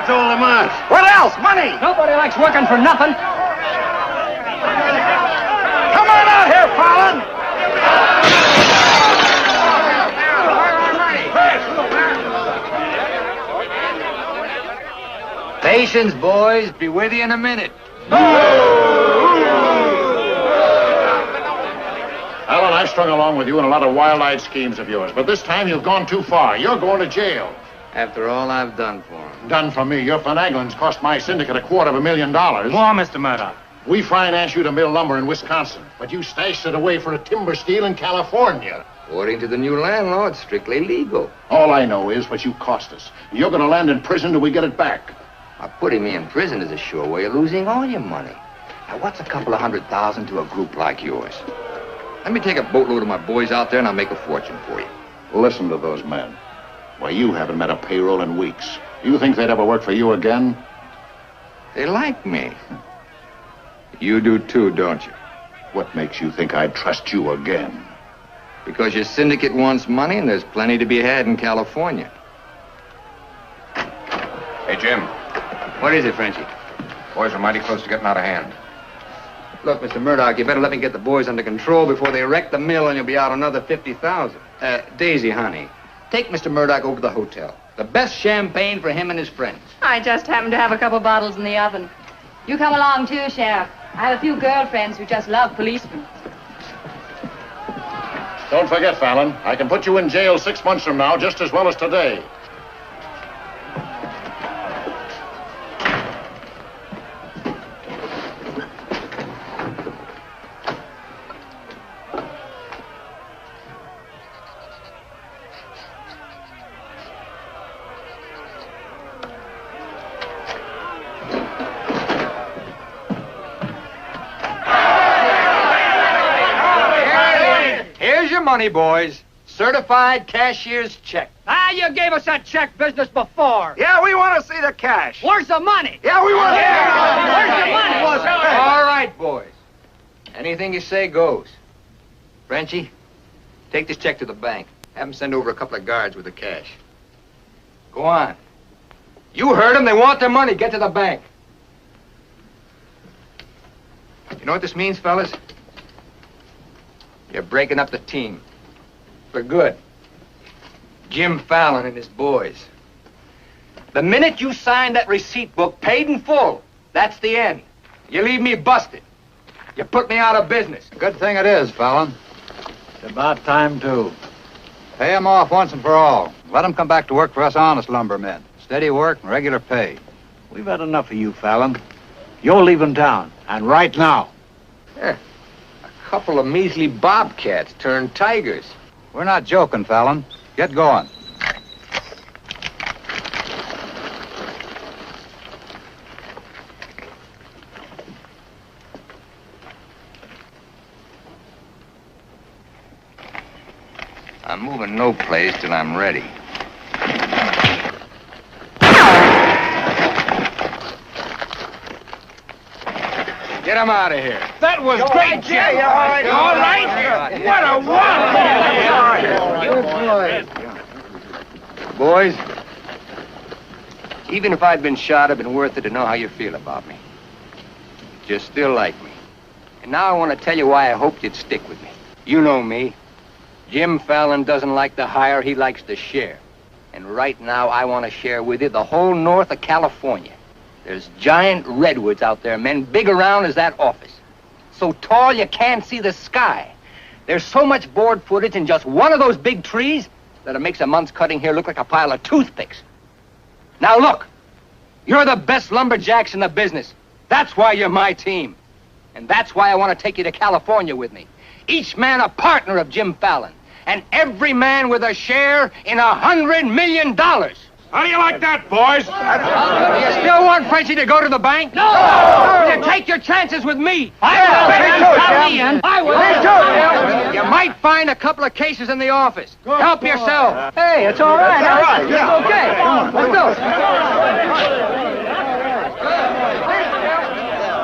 told them us. What else? Money! Nobody likes working for nothing. Come on out here, Fallon! Patience, boys. Be with you in a minute. Alan, I strung along with you in a lot of wild-eyed schemes of yours, but this time you've gone too far. You're going to jail. After all I've done for him. Done for me. Your finagling's cost my syndicate $250,000. More, Mr. Murdoch. We financed you to mill lumber in Wisconsin, but you stashed it away for a timber steal in California. According to the new landlaw, it's strictly legal. All I know is what you cost us. You're going to land in prison till we get it back. Now, putting me in prison is a sure way of losing all your money. Now, what's a couple of $100,000 to a group like yours? Let me take a boatload of my boys out there and I'll make a fortune for you. Listen to those men. Why, you haven't met a payroll in weeks. You think they'd ever work for you again? They like me. You do too, don't you? What makes you think I'd trust you again? Because your syndicate wants money and there's plenty to be had in California. Hey, Jim. What is it, Frenchy? Boys are mighty close to getting out of hand. Look, Mr. Murdoch, you better let me get the boys under control before they wreck the mill and you'll be out another $50,000. Daisy, honey, take Mr. Murdoch over to the hotel. The best champagne for him and his friends. I just happen to have a couple bottles in the oven. You come along too, Sheriff. I have a few girlfriends who just love policemen. Don't forget, Fallon, I can put you in jail 6 months from now just as well as today. Money, boys. Certified cashier's check. Ah, you gave us that check business before. Yeah, we want to see the cash. Where's the money? Yeah, we want to see Where's the money? All right, boys. Anything you say goes. Frenchy, take this check to the bank. Have them send over a couple of guards with the cash. Go on. You heard them. They want their money. Get to the bank. You know what this means, fellas? You're breaking up the team. For good. Jim Fallon and his boys. The minute you sign that receipt book, paid in full, that's the end. You leave me busted. You put me out of business. Good thing it is, Fallon. It's about time, too. Pay him off once and for all. Let him come back to work for us honest lumbermen. Steady work and regular pay. We've had enough of you, Fallon. You're leaving town, and right now. A couple of measly bobcats turned tigers. We're not joking, Fallon. Get going. I'm moving no place till I'm ready. Get him out of here. That was great, Jim. Yeah, all right. All right. What a one! Boys, even if I'd been shot, it'd been worth it to know how you feel about me. You still like me. And now I want to tell you why I hoped you'd stick with me. You know me. Jim Fallon doesn't like to hire, he likes to share. And right now, I want to share with you the whole north of California. There's giant redwoods out there, men big around as that office. So tall you can't see the sky. There's so much board footage in just one of those big trees that it makes a month's cutting here look like a pile of toothpicks. Now look, you're the best lumberjacks in the business. That's why you're my team. And that's why I want to take you to California with me. Each man a partner of Jim Fallon. And every man with a share in $100 million. How do you like that, boys? Do you still want Frenchy to go to the bank? No! You take your chances with me. I will. You might find a couple of cases in the office. Help yourself. Hey, it's all right. All right, yeah. It's okay. Let's go.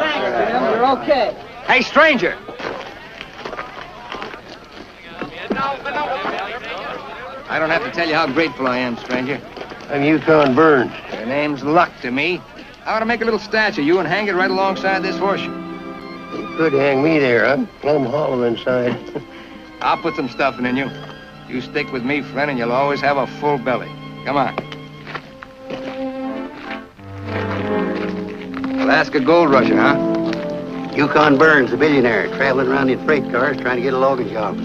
Thanks, Jim. You're okay. Hey, stranger. I don't have to tell you how grateful I am, stranger. I'm Yukon Burns. Your name's Luck to me. I ought to make a little statue of you and hang it right alongside this horseshoe. You could hang me there. I'm plumb hollow inside. I'll put some stuffing in you. You stick with me, friend, and you'll always have a full belly. Come on. Alaska gold rusher, huh? Yukon Burns, a billionaire, traveling around in freight cars trying to get a logging job.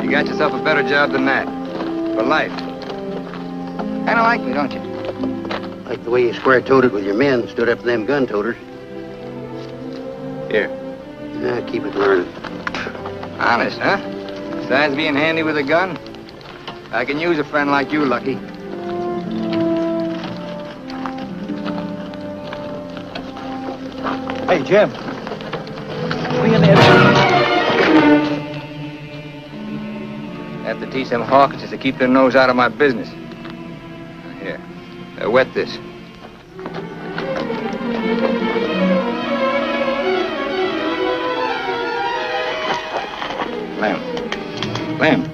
You got yourself a better job than that. For life. Kind of like me, don't you? Like the way you square-toed with your men, stood up to them gun-toters. Here. Nah, keep it learning. Honest, huh? Besides being handy with a gun, I can use a friend like you, Lucky. Hey, Jim. We in there. Have to teach them Hawkinses to keep their nose out of my business. Here, wet this. Clem,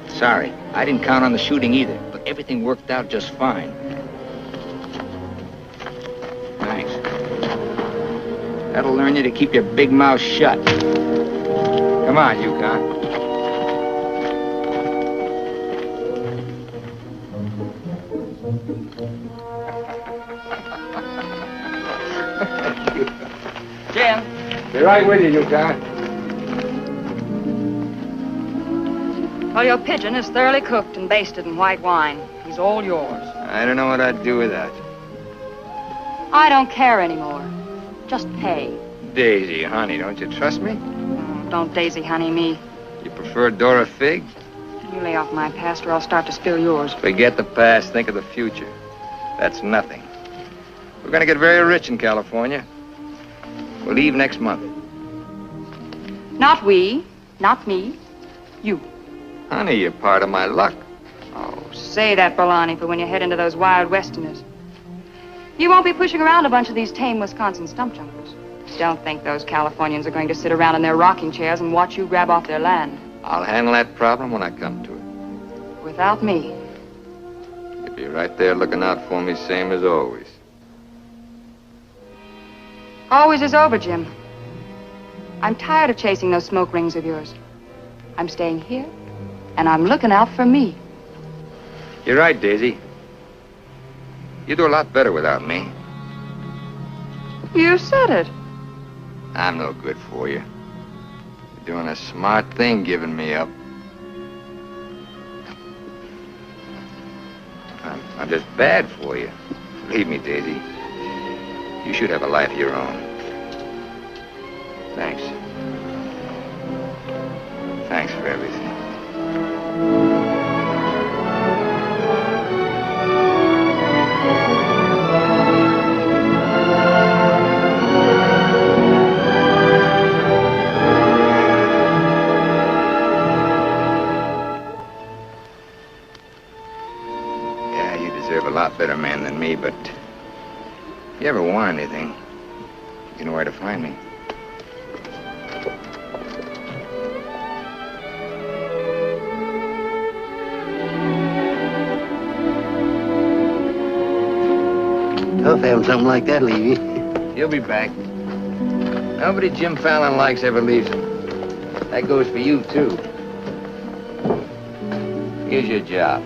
sorry. I didn't count on the shooting either, but everything worked out just fine. Thanks. That'll learn you to keep your big mouth shut. Come on, Yukon. Jim. Be right with you, Yukon. Well, your pigeon is thoroughly cooked and basted in white wine. He's all yours. I don't know what I'd do without you. I don't care anymore. Just pay. Daisy, honey, don't you trust me? Oh, don't daisy honey me. You prefer Dora Fig? You lay off my past or I'll start to spill yours. Forget the past, think of the future. That's nothing. We're gonna get very rich in California. We'll leave next month. Not we, not me, you. Honey, you're part of my luck. Oh, say that, Berlani, for when you head into those wild westerners. You won't be pushing around a bunch of these tame Wisconsin stump jumpers. Don't think those Californians are going to sit around in their rocking chairs and watch you grab off their land. I'll handle that problem when I come to it. Without me. You'll be right there looking out for me, same as always. Always is over, Jim. I'm tired of chasing those smoke rings of yours. I'm staying here, and I'm looking out for me. You're right, Daisy. You do a lot better without me. You said it. I'm no good for you. You're doing a smart thing giving me up. I'm just bad for you. Believe me, Daisy. You should have a life of your own. Thanks. Thanks for everything. Yeah, you deserve a lot better man than me, but if you ever want anything, you know where to find me. Tough having something like that leave you. He'll be back. Nobody Jim Fallon likes ever leaves him. That goes for you, too. Here's your job.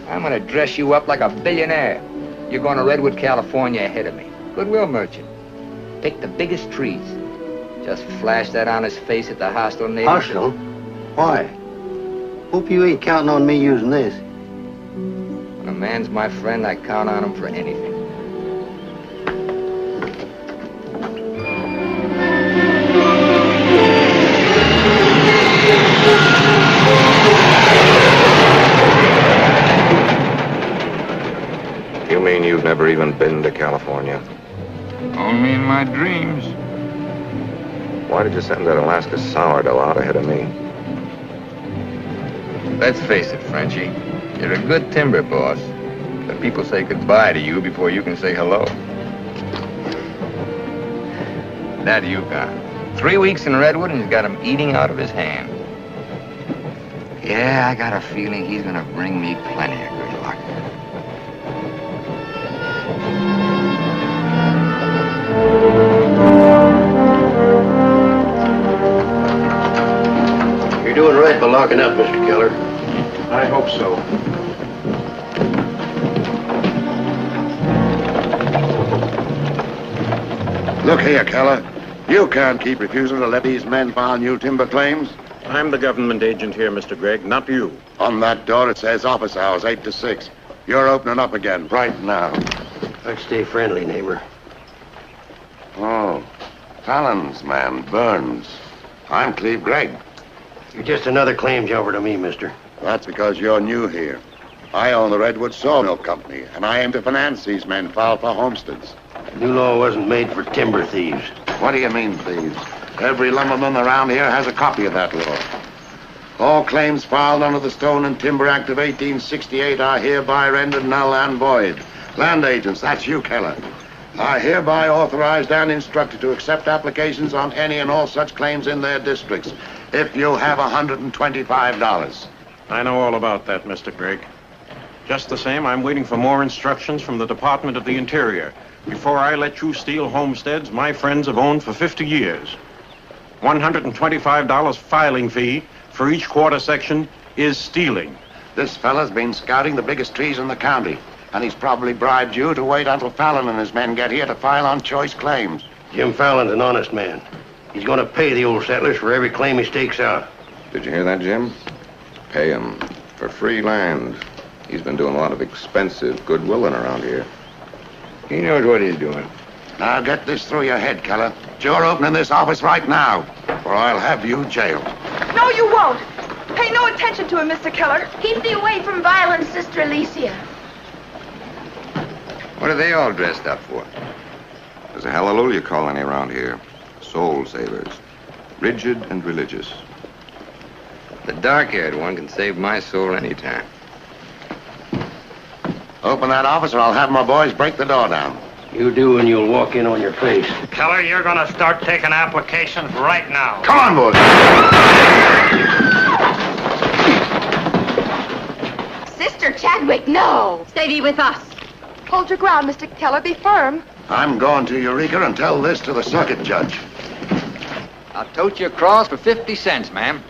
I'm gonna dress you up like a billionaire. You're going to Redwood, California ahead of me. Goodwill merchant. Pick the biggest trees. Just flash that on his face at the hostile neighbors. Hostile? Why? Hope you ain't counting on me using this. When a man's my friend, I count on him for anything. You mean you've never even been to California? Only in my dreams. Why did you send that Alaska sourdough out ahead of me? Let's face it, Frenchy. You're a good timber boss. But people say goodbye to you before you can say hello. That Yukon. 3 weeks in Redwood and he's got him eating out of his hand. Yeah, I got a feeling he's gonna bring me plenty of good luck. talking up, Mr. Keller. I hope so. Look here, Keller. You can't keep refusing to let these men file new timber claims. I'm the government agent here, Mr. Gregg, not you. On that door, it says office hours, 8 to 6. You're opening up again, right now. Let's stay friendly, neighbor. Oh, Fallon's man, Burns. I'm Cleve Gregg. You're just another claim jumper to me, mister. That's because you're new here. I own the Redwood Sawmill Company, and I aim to finance these men filed for homesteads. The new law wasn't made for timber thieves. What do you mean, thieves? Every lumberman around here has a copy of that law. All claims filed under the Stone and Timber Act of 1868 are hereby rendered null and void. Land agents, that's you, Keller, are hereby authorized and instructed to accept applications on any and all such claims in their districts if you have $125. I know all about that, Mr. Gregg. Just the same, I'm waiting for more instructions from the Department of the Interior before I let you steal homesteads my friends have owned for 50 years. $125 filing fee for each quarter section is stealing. This fella's been scouting the biggest trees in the county, and he's probably bribed you to wait until Fallon and his men get here to file on choice claims. Jim Fallon's an honest man. He's going to pay the old settlers for every claim he stakes out. Did you hear that, Jim? Pay him for free land. He's been doing a lot of expensive goodwilling around here. He knows what he's doing. Now get this through your head, Keller. You're opening this office right now, or I'll have you jailed. No, you won't. Pay no attention to him, Mr. Keller. Keep thee away from violence, Sister Alicia. What are they all dressed up for? There's a hallelujah colony around here. Soul savers. Rigid and religious. The dark-haired one can save my soul anytime. Open that office, or I'll have my boys break the door down. You do, and you'll walk in on your face. Keller, you're going to start taking applications right now. Come on, boys. Sister Chadwick, no. Stay thee with us. Hold your ground, Mr. Keller. Be firm. I'm going to Eureka and tell this to the circuit judge. I'll tote you across for 50 cents, ma'am.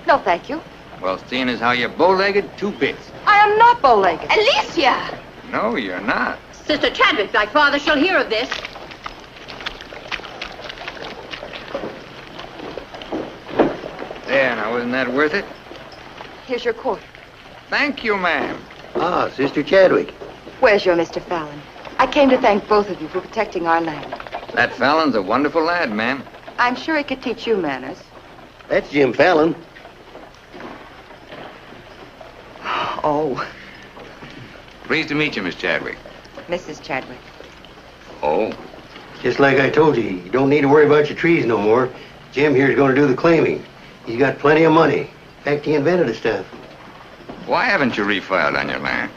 No, thank you. Well, seeing as how you're bow-legged, 2 bits. I am not bow-legged. Alicia! No, you're not. Sister Chadwick, thy father shall hear of this. There, now, wasn't that worth it? Here's your coat. Thank you, ma'am. Ah, Sister Chadwick. Where's your Mr. Fallon? I came to thank both of you for protecting our land. That Fallon's a wonderful lad, ma'am. I'm sure he could teach you manners. That's Jim Fallon. Oh, Pleased to meet you, Miss Chadwick. Mrs. Chadwick. Oh? Just like I told you, you don't need to worry about your trees no more. Jim here's going to do the claiming. He's got plenty of money. In fact, he invented the stuff. Why haven't you refiled on your land?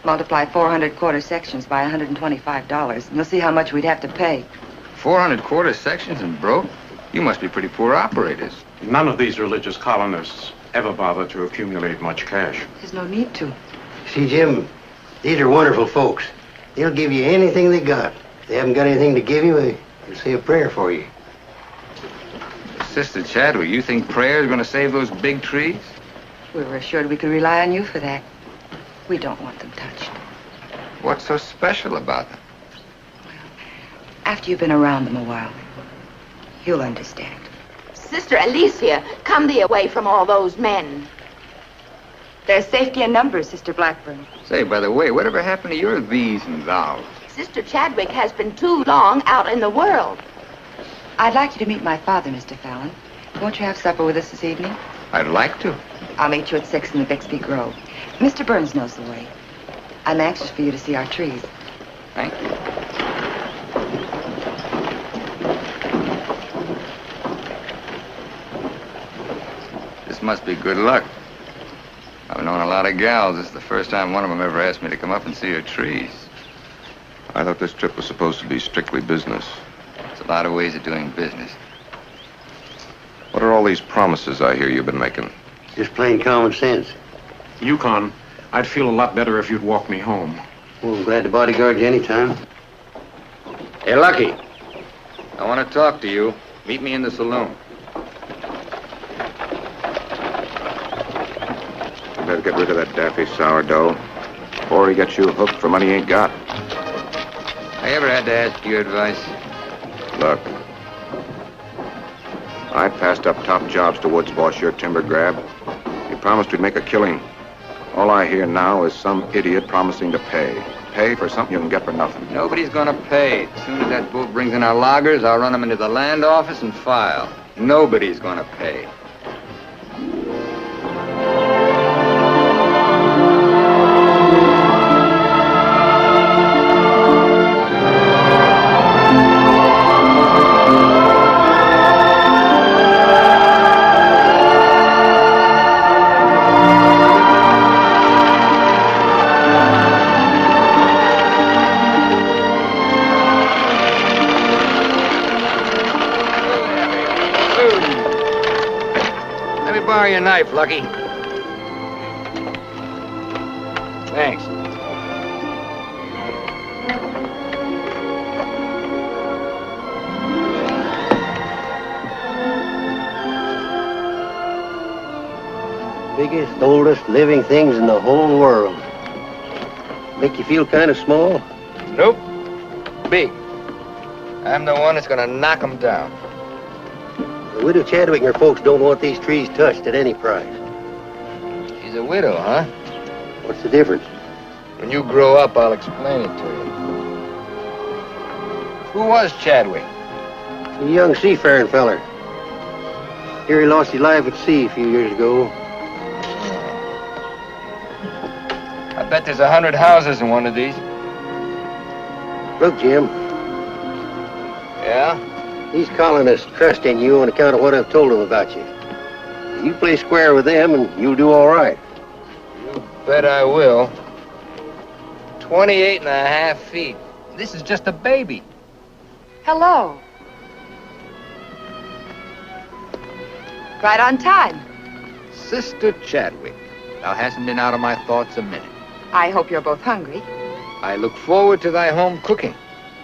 Multiply 400 quarter sections by $125, and you'll see how much we'd have to pay. 400 quarter sections and broke? You must be pretty poor operators. None of these religious colonists ever bother to accumulate much cash. There's no need to. See, Jim, these are wonderful folks. They'll give you anything they got. If they haven't got anything to give you, they'll say a prayer for you. Sister Chadwick, you think prayer is going to save those big trees? We were assured we could rely on you for that. We don't want them touched. What's so special about them? After you've been around them a while, you'll understand. Sister Alicia, come thee away from all those men. There's safety in numbers, Sister Blackburn. Say, by the way, whatever happened to your these and thous? Sister Chadwick has been too long out in the world. I'd like you to meet my father, Mr. Fallon. Won't you have supper with us this evening? I'd like to. I'll meet you at 6 in the Bixby Grove. Mr. Burns knows the way. I'm anxious for you to see our trees. Thank you. This must be good luck. I've known a lot of gals. This is the first time one of them ever asked me to come up and see her trees. I thought this trip was supposed to be strictly business. There's a lot of ways of doing business. What are all these promises I hear you've been making? Just plain common sense. Yukon, I'd feel a lot better if you'd walk me home. Well, I'm glad to bodyguard you anytime. Hey, Lucky. I want to talk to you. Meet me in the saloon. better get rid of that daffy sourdough before he gets you hooked for money he ain't got. I ever had to ask your advice? Look, I passed up top jobs to Woods boss your timber grab. He promised we'd make a killing. All I hear now is some idiot promising to pay. Pay for something you can get for nothing. Nobody's gonna pay. As soon as that boat brings in our loggers, I'll run them into the land office and file. Nobody's gonna pay. Your knife, Lucky. Thanks. Biggest, oldest living things in the whole world. Make you feel kind of small? Nope. Big. I'm the one that's gonna knock them down. The widow Chadwick and her folks don't want these trees touched at any price. She's a widow, huh? What's the difference? When you grow up, I'll explain it to you. Who was Chadwick? A young seafaring feller. Here he lost his life at sea a few years ago. I bet there's 100 houses in one of these. Look, Jim. Yeah? These colonists trust in you on account of what I've told them about you. You play square with them and you'll do all right. You bet I will. 28 and a half feet. This is just a baby. Hello. Right on time. Sister Chadwick. Thou hasn't been out of my thoughts a minute. I hope you're both hungry. I look forward to thy home cooking.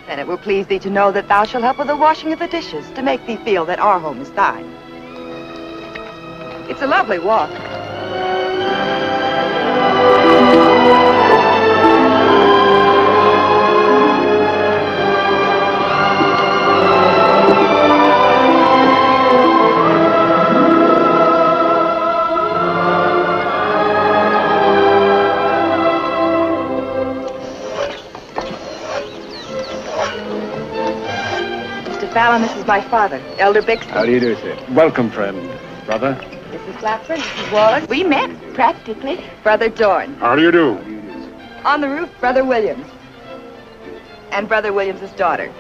Then it will please thee to know that thou shalt help with the washing of the dishes, to make thee feel that our home is thine. It's a lovely walk. Fallon, this is my father, Elder Bixby. How do you do, sir? Welcome, friend. Brother? This is Blackburn, this is Wallace. We met, practically. Brother Dorn. How do you do? On the roof, Brother Williams. And Brother Williams's daughter.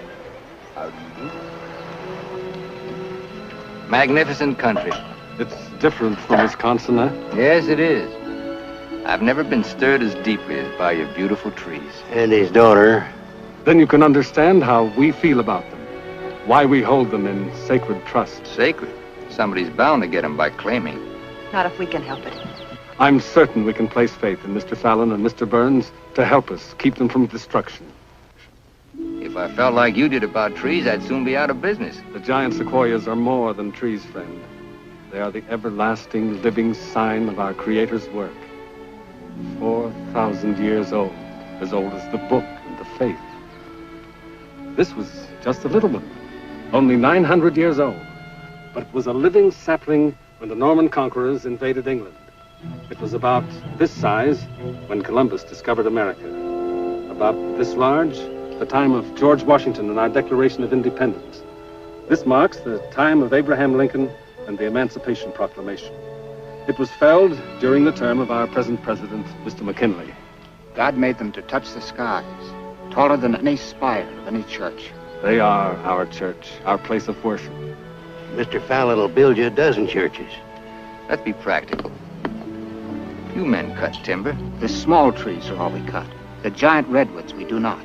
How do you do? Magnificent country. It's different from Wisconsin, huh? Yes, it is. I've never been stirred as deeply as by your beautiful trees. And his daughter. Then you can understand how we feel about them. Why we hold them in sacred trust. Sacred? Somebody's bound to get them by claiming. Not if we can help it. I'm certain we can place faith in Mr. Fallon and Mr. Burns to help us keep them from destruction. If I felt like you did about trees, I'd soon be out of business. The giant sequoias are more than trees, friend. They are the everlasting, living sign of our Creator's work. 4,000 years old as the book and the faith. This was just a little one. Only 900 years old, but it was a living sapling when the Norman conquerors invaded England. It was about this size when Columbus discovered America. About this large, the time of George Washington and our Declaration of Independence. This marks the time of Abraham Lincoln and the Emancipation Proclamation. It was felled during the term of our present president, Mr. McKinley. God made them to touch the skies, taller than any spire of any church. They are our church, our place of worship. Mr. Fallon will build you a dozen churches. Let's be practical. You men cut timber. The small trees are all we cut. The giant redwoods we do not.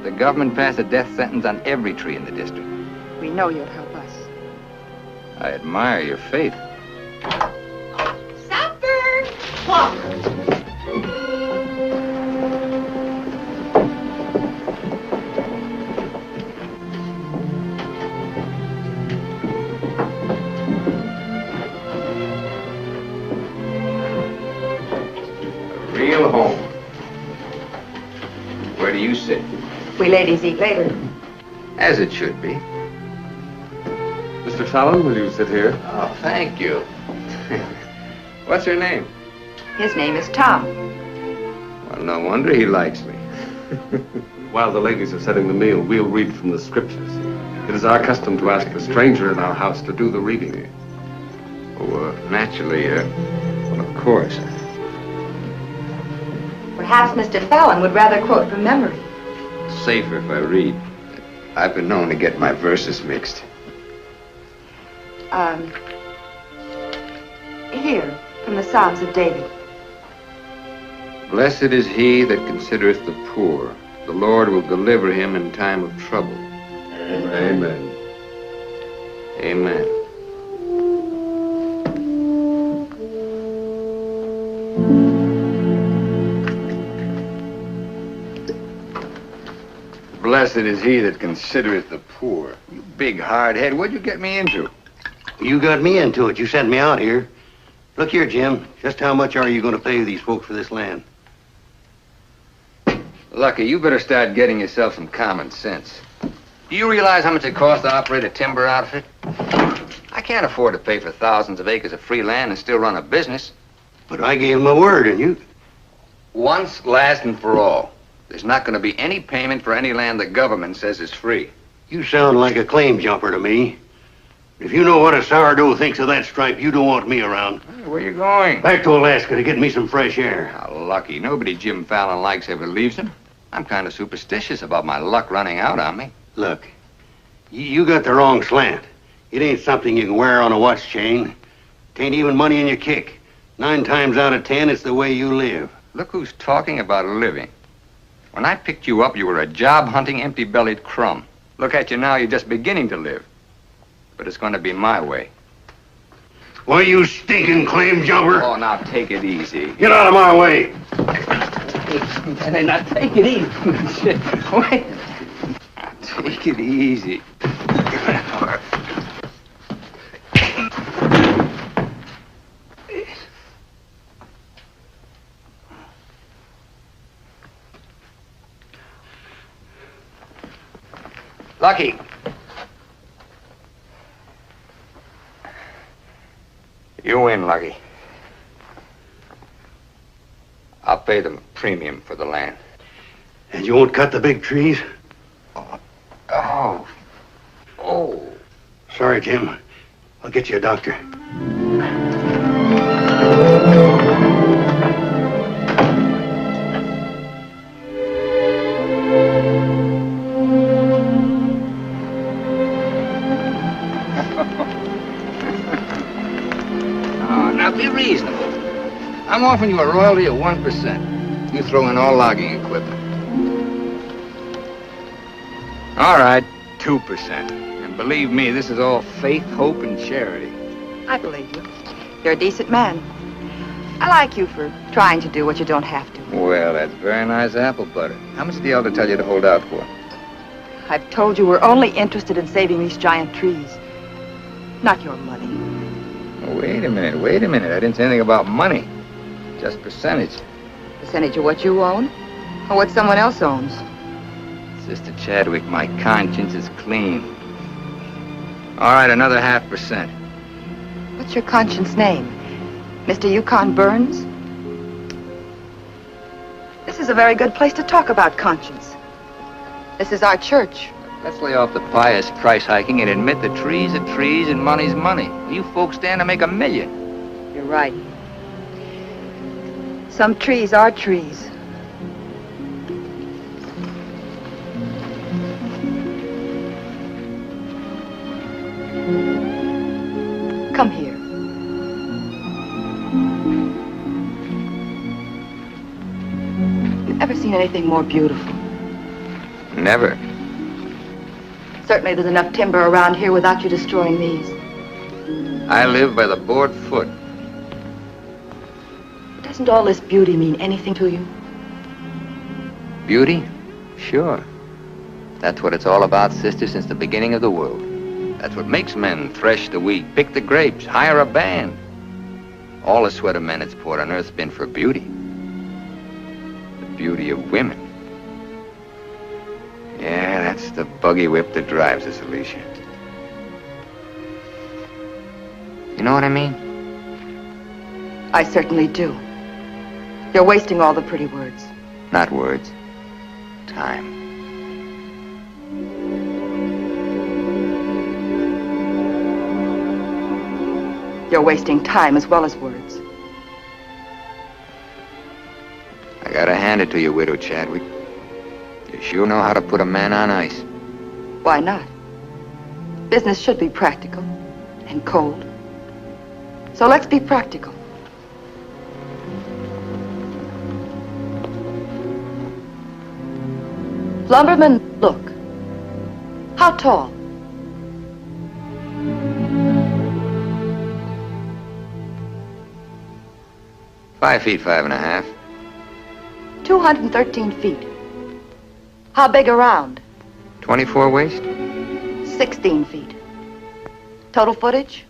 The government passed a death sentence on every tree in the district. We know you'll help us. I admire your faith. Supper! Walk! do you sit? We ladies eat later. As it should be. Mr. Fallon, will you sit here? Oh, thank you. What's her name? His name is Tom. Well, no wonder he likes me. While the ladies are setting the meal, we'll read from the scriptures. It is our custom to ask a stranger in our house to do the reading. Oh, naturally, well, of course. Perhaps Mr. Fallon would rather quote from memory. It's safer if I read. I've been known to get my verses mixed. Here, from the Psalms of David. Blessed is he that considereth the poor. The Lord will deliver him in time of trouble. Amen. Amen. Blessed is he that considereth the poor. You big hard head, what'd you get me into? You got me into it. You sent me out here. Look here, Jim. Just how much are you going to pay these folks for this land? Lucky, you better start getting yourself some common sense. Do you realize how much it costs to operate a timber outfit? I can't afford to pay for thousands of acres of free land and still run a business. But I gave my word, and you... Once, last, and for all. There's not going to be any payment for any land the government says is free. You sound like a claim jumper to me. If you know what a sourdough thinks of that stripe, you don't want me around. Hey, where you going? Back to Alaska to get me some fresh air. How lucky. Nobody Jim Fallon likes ever leaves him. I'm kind of superstitious about my luck running out on me. Look, you got the wrong slant. It ain't something you can wear on a watch chain. It ain't even money in your kick. 9 times out of 10, it's the way you live. Look who's talking about living. When I picked you up, you were a job-hunting, empty-bellied crumb. Look at you now, you're just beginning to live. But it's going to be my way. Why, you stinking claim jumper? Oh, now take it easy. Get out of my way. Hey, now take it easy. Wait. Take it easy. Lucky. You win, Lucky. I'll pay the premium for the land. And you won't cut the big trees? Oh. Oh. Sorry, Jim. I'll get you a doctor. Now be reasonable. I'm offering you a royalty of 1%. You throw in all logging equipment. All right, 2%. And believe me, this is all faith, hope, and charity. I believe you. You're a decent man. I like you for trying to do what you don't have to. Well, that's very nice apple butter. How much did the elder tell you to hold out for? I've told you we're only interested in saving these giant trees. Not your money. Wait a minute. I didn't say anything about money. Just percentage. Percentage of what you own? Or what someone else owns? Sister Chadwick, my conscience is clean. All right, another 0.5%. What's your conscience name? Mr. Yukon Burns? This is a very good place to talk about conscience. This is our church. Let's lay off the pious price hiking and admit that trees are trees and money's money. You folks stand to make $1 million. You're right. Some trees are trees. Come here. You've ever seen anything more beautiful? Never. Certainly there's enough timber around here without you destroying these. I live by the board foot. Doesn't all this beauty mean anything to you? Beauty? Sure. That's what it's all about, sister, since the beginning of the world. That's what makes men thresh the wheat, pick the grapes, hire a band. All the sweat of men that's poured on earth's been for beauty. The beauty of women. buggy whip that drives us, Alicia. You know what I mean? I certainly do. You're wasting all the pretty words. Not words. Time. You're wasting time as well as words. I gotta hand it to you, Widow Chadwick. You sure know how to put a man on ice. Why not? Business should be practical and cold. So let's be practical. Lumberman, look. How tall? 5 feet, 5.5. 213 feet. How big around? 24 waist? 16 feet. Total footage?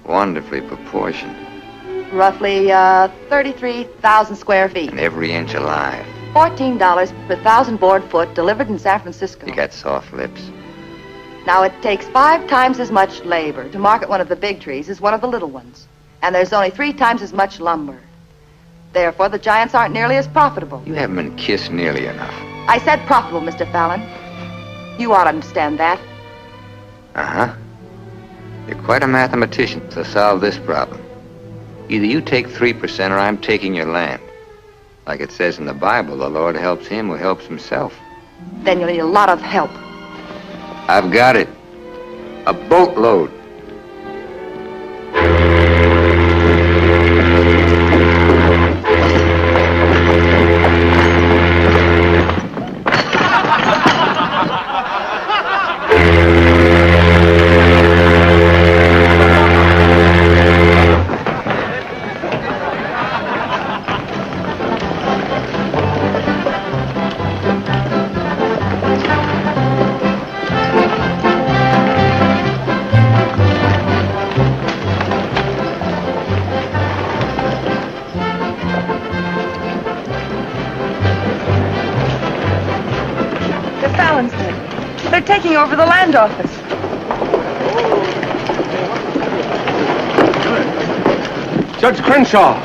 Wonderfully proportioned. Roughly 33,000 square feet. And every inch alive. $14 per 1,000 board foot delivered in San Francisco. You got soft lips. Now, it takes 5 times as much labor to market one of the big trees as one of the little ones. And there's only 3 times as much lumber. Therefore, the giants aren't nearly as profitable. You haven't been kissed nearly enough. I said profitable, Mr. Fallon. You ought to understand that. Uh-huh. You're quite a mathematician to solve this problem. Either you take 3% or I'm taking your land. Like it says in the Bible, the Lord helps him who helps himself. Then you'll need a lot of help. I've got it. A boatload. They're taking over the land office. Judge Crenshaw!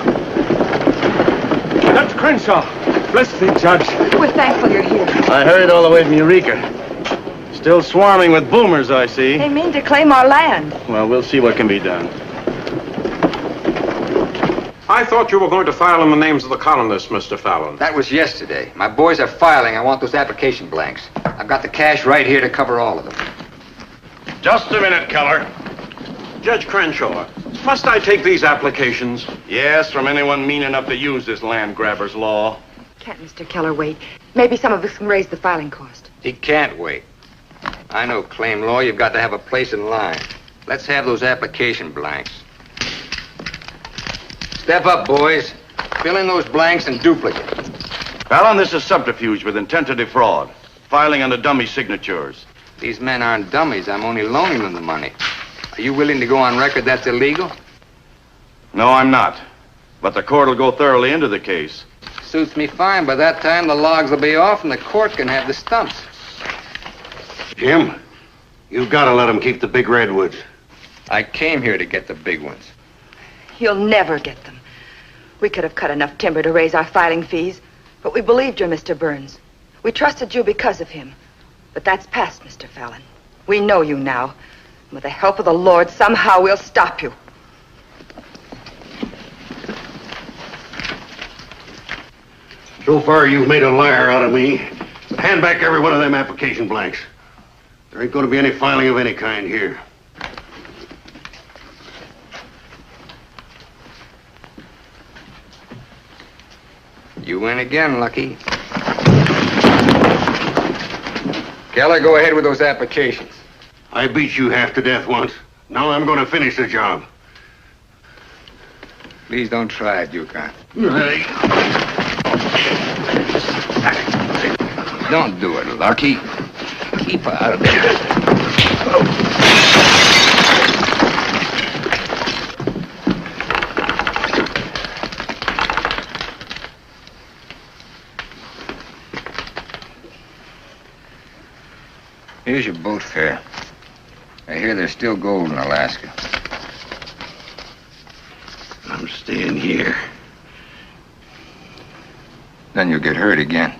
Judge Crenshaw! Bless thee, Judge. We're thankful you're here. I hurried all the way from Eureka. Still swarming with boomers, I see. They mean to claim our land. Well, we'll see what can be done. I thought you were going to file in the names of the colonists, Mr. Fallon. That was yesterday. My boys are filing. I want those application blanks. I've got the cash right here to cover all of them. Just a minute, Keller. Judge Crenshaw, must I take these applications? Yes, from anyone mean enough to use this land grabber's law. Can't Mr. Keller wait? Maybe some of us can raise the filing cost. He can't wait. I know claim law. You've got to have a place in line. Let's have those application blanks. Step up, boys. Fill in those blanks and duplicate. Fallon, this is subterfuge with intent to defraud. Filing under dummy signatures. These men aren't dummies. I'm only loaning them the money. Are you willing to go on record that's illegal? No, I'm not. But the court will go thoroughly into the case. Suits me fine. By that time, the logs will be off and the court can have the stumps. Jim, you've got to let them keep the big redwoods. I came here to get the big ones. You'll never get them. We could have cut enough timber to raise our filing fees, but we believed you, Mr. Burns. We trusted you because of him. But that's past, Mr. Fallon. We know you now. And with the help of the Lord, somehow we'll stop you. So far, you've made a liar out of me. Hand back every one of them application blanks. There ain't going to be any filing of any kind here. You win again, Lucky. Keller, go ahead with those applications. I beat you half to death once. Now I'm going to finish the job. Please don't try it, Yukon. Hey. Don't do it, Lucky. Keep out of there. Here's your boat fare. I hear there's still gold in Alaska. I'm staying here. Then you'll get hurt again.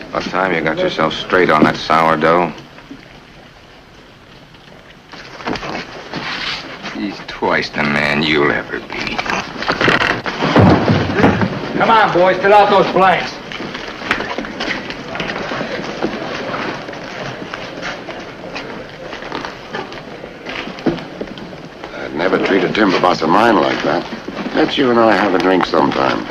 About time you got yourself straight on that sourdough. He's twice the man you'll ever be. Come on, boys, fill out those blanks. I'd never treat a timber boss of mine like that. Let's you and I have a drink sometime.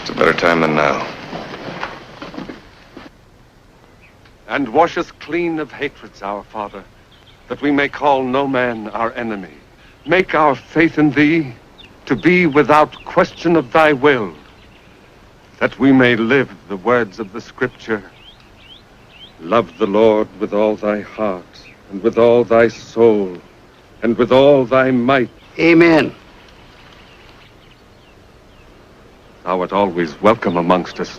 It's a better time than now. And wash us clean of hatreds, our Father, that we may call no man our enemy. Make our faith in thee to be without question of thy will, that we may live the words of the Scripture. Love the Lord with all thy heart, and with all thy soul, and with all thy might. Amen. Thou art always welcome amongst us,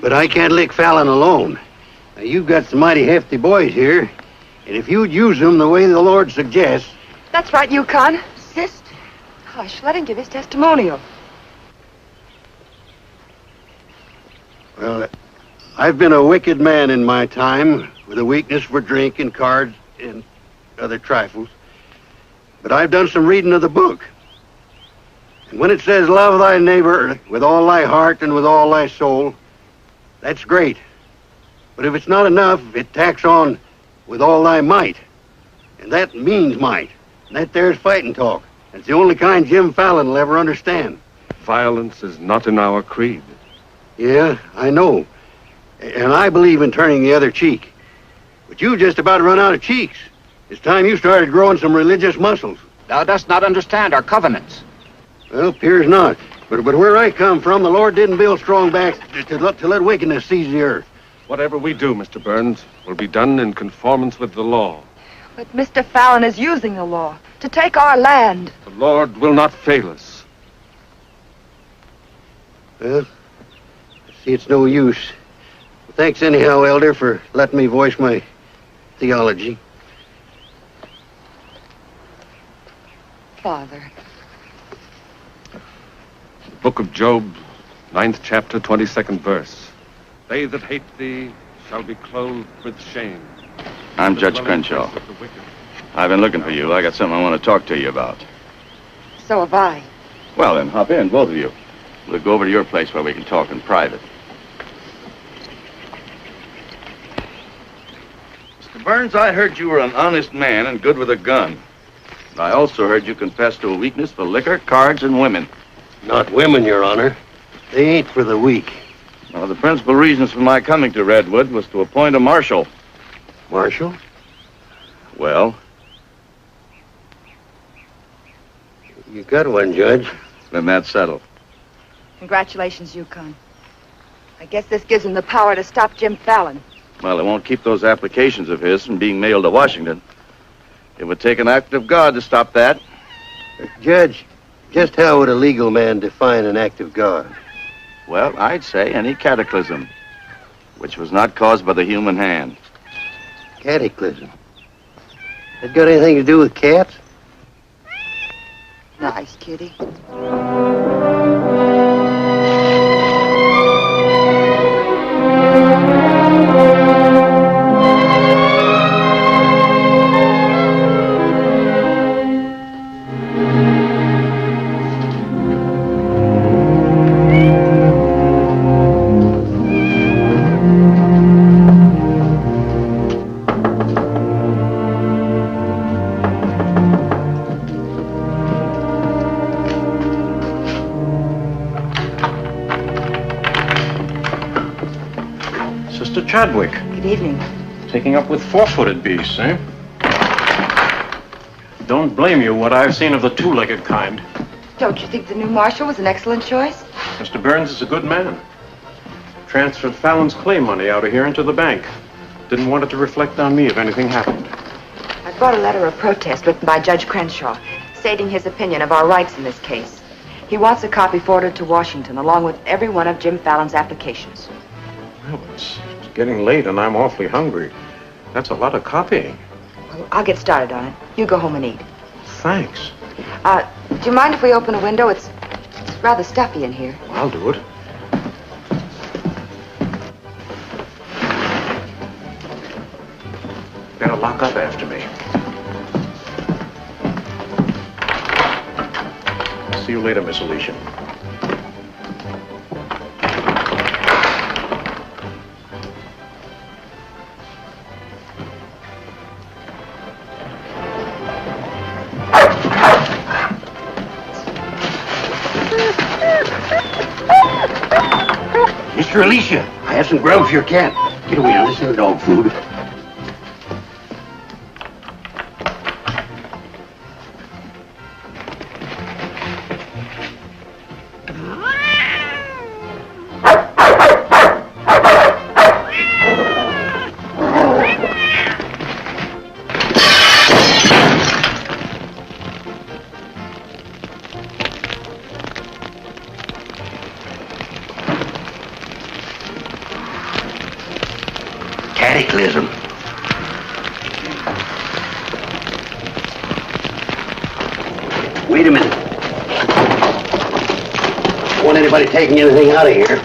But I can't lick Fallon alone. Now, you've got some mighty hefty boys here, and if you'd use them the way the Lord suggests... That's right, Yukon. Insist. Hush, let him give his testimonial. Well, I've been a wicked man in my time, with a weakness for drink and cards and other trifles. But I've done some reading of the book. And when it says, love thy neighbor with all thy heart and with all thy soul, that's great. But if it's not enough, it tacks on with all thy might. And that means might. And that there's fighting talk. It's the only kind Jim Fallon will ever understand. violence is not in our creed. Yeah, I know. And I believe in turning the other cheek. But you just about run out of cheeks. It's time you started growing some religious muscles. Thou dost not understand our covenants. Well, appears not. But where I come from, the Lord didn't build strong backs to let wickedness seize the earth. Whatever we do, Mr. Burns, will be done in conformance with the law. But Mr. Fallon is using the law to take our land. The Lord will not fail us. Well, I see it's no use. Thanks anyhow, Elder, for letting me voice my theology. Father. The book of Job, 9th chapter, 22nd verse. They that hate thee shall be clothed with shame. I'm Judge Crenshaw. I've been looking for you. I got something I want to talk to you about. So have I. Well, then, hop in, both of you. We'll go over to your place where we can talk in private. Mr. Burns, I heard you were an honest man and good with a gun. I also heard you confess to a weakness for liquor, cards, and women. Not women, Your Honor. They ain't for the weak. One of the principal reasons for my coming to Redwood was to appoint a marshal. Marshal? Well? You got one, Judge. Then that's settled. Congratulations, Yukon. I guess this gives him the power to stop Jim Fallon. Well, it won't keep those applications of his from being mailed to Washington. It would take an act of God to stop that. Judge, just how would a legal man define an act of God? Well, I'd say any cataclysm which was not caused by the human hand. Cataclysm? That got anything to do with cats? Nice, kitty. Chadwick. Good evening. Taking up with four-footed beasts, eh? Don't blame you what I've seen of the two-legged kind. Don't you think the new marshal was an excellent choice? Mr. Burns is a good man. Transferred Fallon's clay money out of here into the bank. Didn't want it to reflect on me if anything happened. I brought a letter of protest written by Judge Crenshaw, stating his opinion of our rights in this case. He wants a copy forwarded to Washington, along with every one of Jim Fallon's applications. Well, it's getting late and I'm awfully hungry. That's a lot of copying. Well, I'll get started on it. You go home and eat. Thanks. Do you mind if we open a window? It's rather stuffy in here. I'll do it. Better lock up after me. See you later, Miss Alicia. Mr. Alicia, I have some grub for your cat. Get away now, this isn't dog food. Cataclysm. Wait a minute. Don't want anybody taking anything out of here.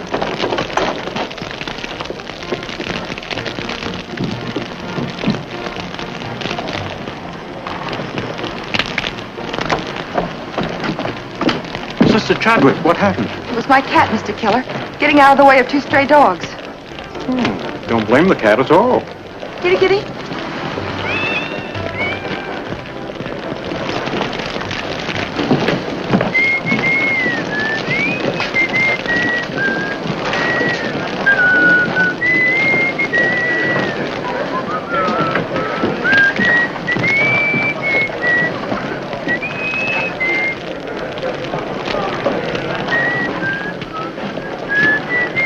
Sister Chadwick, what happened? It was my cat, Mr. Killer, getting out of the way of 2 stray dogs. Don't blame the cat at all. Kitty, kitty.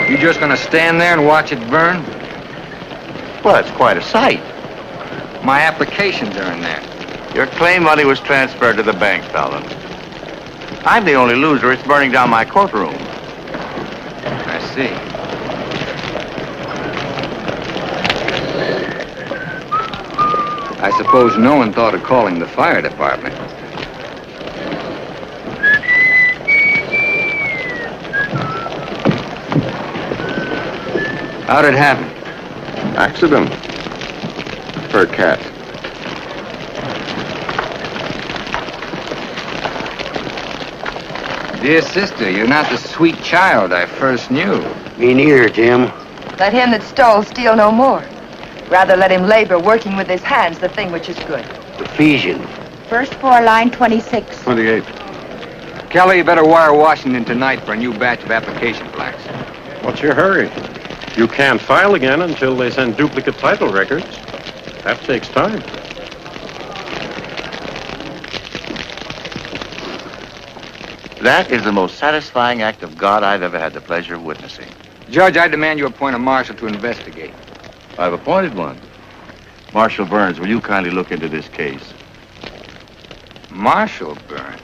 You just gonna stand there and watch it burn? Well, it's quite a sight. My applications are in there. Your claim money was transferred to the bank, Fallon. I'm the only loser. It's burning down my courtroom. I see. I suppose no one thought of calling the fire department. How'd it happen? Accident. For a cat. Dear sister, you're not the sweet child I first knew. Me neither, Jim. Let him that stole steal no more. Rather let him labor, working with his hands, the thing which is good. Ephesians. First floor, line 26. 28. Kelly, you better wire Washington tonight for a new batch of application plaques. What's your hurry? You can't file again until they send duplicate title records. That takes time. That is the most satisfying act of God I've ever had the pleasure of witnessing. Judge, I demand you appoint a marshal to investigate. I've appointed one. Marshal Burns, will you kindly look into this case? Marshal Burns?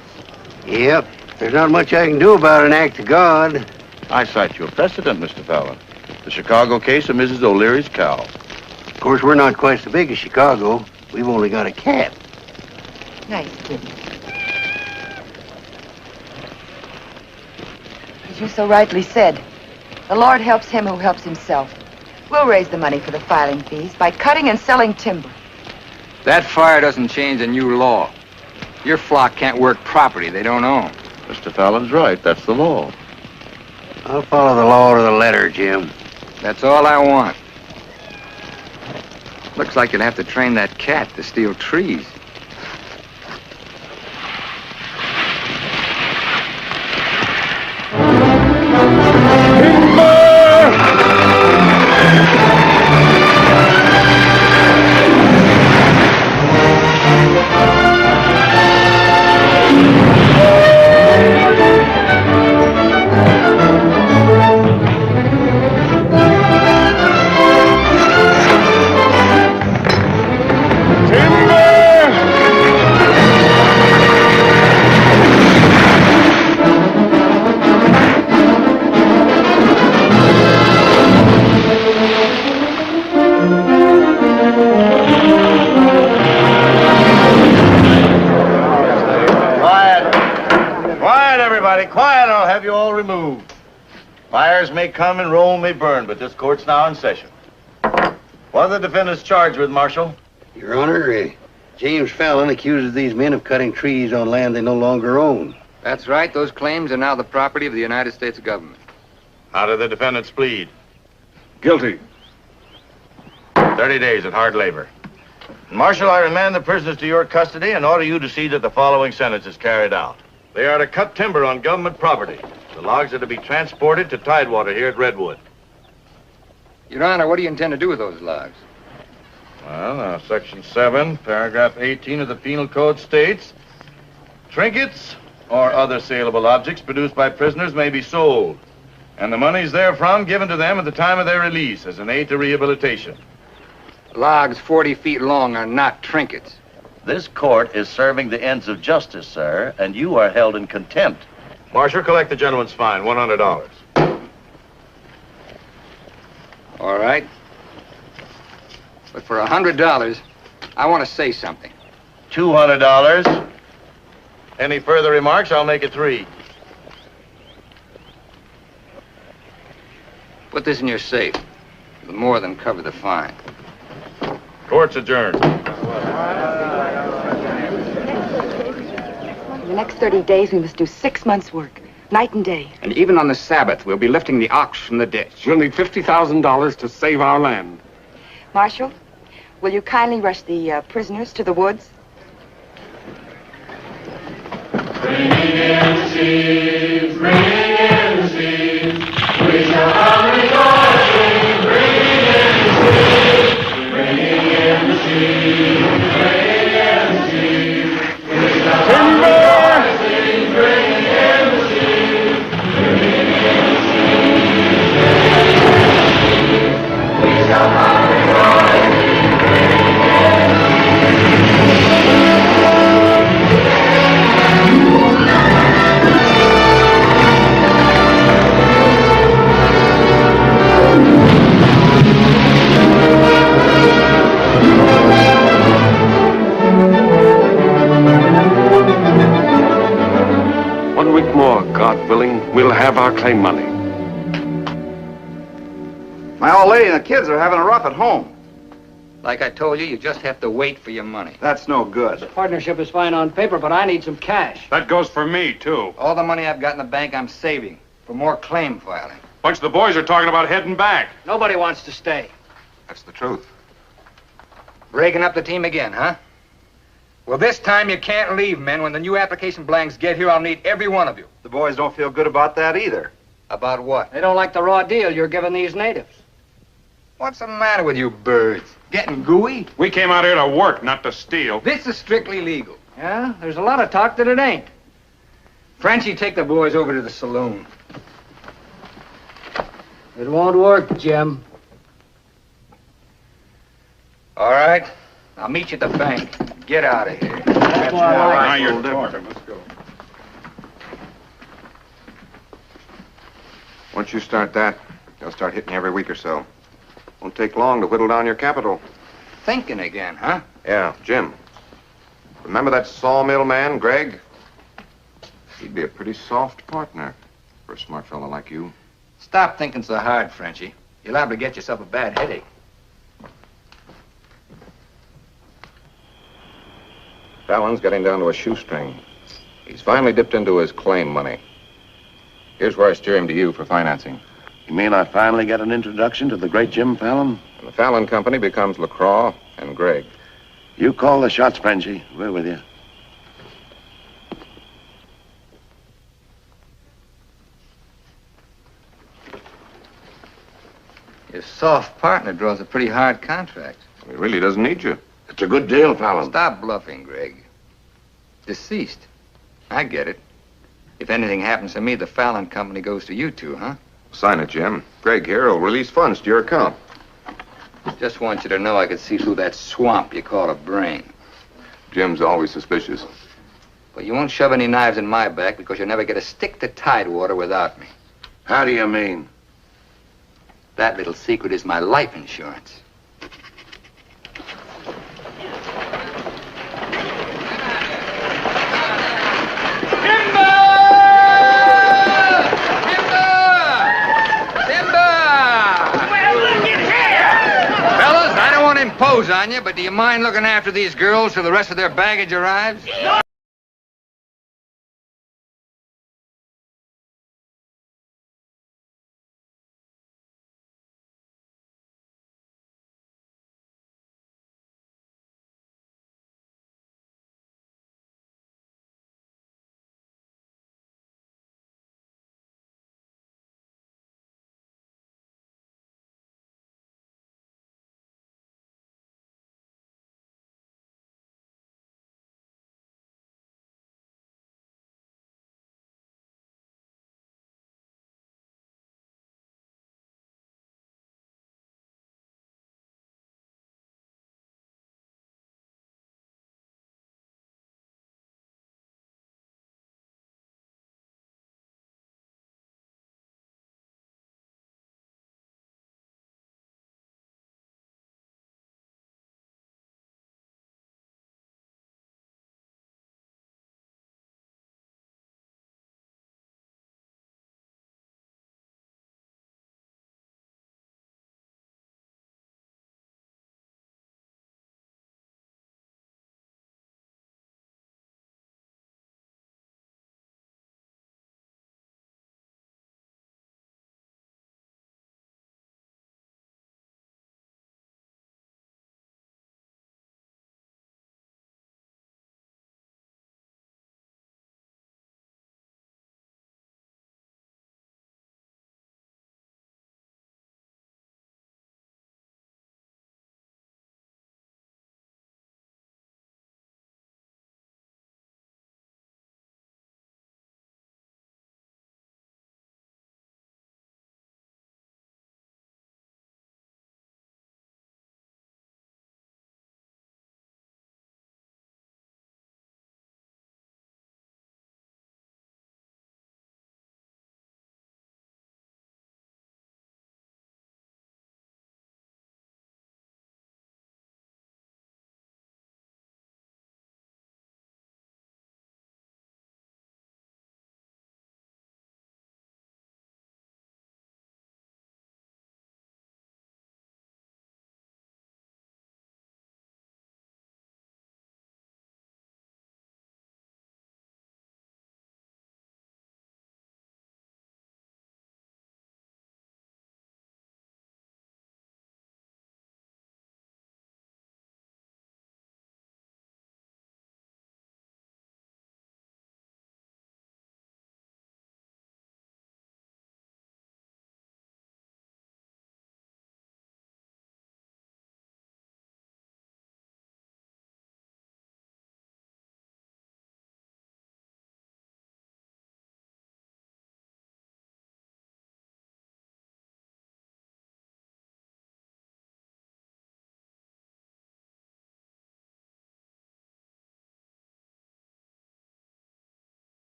Yep. There's not much I can do about an act of God. I cite you a precedent, Mr. Fallon. The Chicago case of Mrs. O'Leary's cow. Of course, we're not quite so big as Chicago. We've only got a cat. Nice kitty. As you so rightly said, the Lord helps him who helps himself. We'll raise the money for the filing fees by cutting and selling timber. That fire doesn't change the new law. Your flock can't work property they don't own. Mr. Fallon's right. That's the law. I'll follow the law to the letter, Jim. That's all I want. Looks like you'll have to train that cat to steal trees. Fires may come and Rome may burn, but this court's now in session. What are the defendants charged with, Marshal? Your Honor, James Fallon accuses these men of cutting trees on land they no longer own. That's right. Those claims are now the property of the United States government. How do the defendants plead? Guilty. 30 days at hard labor. Marshal, I remand the prisoners to your custody and order you to see that the following sentence is carried out. They are to cut timber on government property. The logs are to be transported to Tidewater here at Redwood. Your Honor, what do you intend to do with those logs? Well, Section 7, Paragraph 18 of the Penal Code states, trinkets or other saleable objects produced by prisoners may be sold, and the monies therefrom given to them at the time of their release as an aid to rehabilitation. Logs 40 feet long are not trinkets. This court is serving the ends of justice, sir, and you are held in contempt. Marshal, collect the gentleman's fine, $100. All right. But for $100, I want to say something. $200. Any further remarks, I'll make it 3. Put this in your safe. It'll more than cover the fine. Court's adjourned. In the next 30 days, we must do 6 months' work, night and day. And even on the Sabbath, we'll be lifting the ox from the ditch. We'll need $50,000 to save our land. Marshal, will you kindly rush the prisoners to the woods? Bring in sheaves, bring in sheaves. We shall have rejoicing. Bring in sheaves, bring in sheaves, bring in sheaves. We shall have rejoicing. Bring in sheaves, bring in sheaves. We shall have rejoicing. Bring in One week more, God willing, we'll have our claim money. My old lady and the kids are having a rough at home. Like I told you, you just have to wait for your money. That's no good. Partnership is fine on paper, but I need some cash. That goes for me, too. All the money I've got in the bank, I'm saving for more claim filing. Bunch of the boys are talking about heading back. Nobody wants to stay. That's the truth. Breaking up the team again, huh? Well, this time you can't leave, men. When the new application blanks get here, I'll need every one of you. The boys don't feel good about that either. About what? They don't like the raw deal you're giving these natives. What's the matter with you birds? Getting gooey? We came out here to work, not to steal. This is strictly legal. Yeah, there's a lot of talk that it ain't. Frenchy, take the boys over to the saloon. It won't work, Jim. All right. I'll meet you at the bank. Get out of here. That's what I like. Now you're talking. Let's go. Once you start that, they'll start hitting you every week or so. Won't take long to whittle down your capital. Thinking again, huh? Yeah, Jim. Remember that sawmill man, Gregg? He'd be a pretty soft partner for a smart fellow like you. Stop thinking so hard, Frenchy. You're liable to get yourself a bad headache. Fallon's getting down to a shoestring. He's finally dipped into his claim money. Here's where I steer him to you for financing. You mean I finally get an introduction to the great Jim Fallon? And the Fallon Company becomes LeCroix and Gregg. You call the shots, Frenchy. We're with you. Your soft partner draws a pretty hard contract. He really doesn't need you. It's a good deal, Fallon. Stop bluffing, Gregg. Deceased. I get it. If anything happens to me, the Fallon Company goes to you two, huh? Sign it, Jim. Gregg here will release funds to your account. Just want you to know I could see through that swamp you call a brain. Jim's always suspicious. But you won't shove any knives in my back because you'll never get a stick to Tidewater without me. How do you mean? That little secret is my life insurance. impose on you, but do you mind looking after these girls till the rest of their baggage arrives?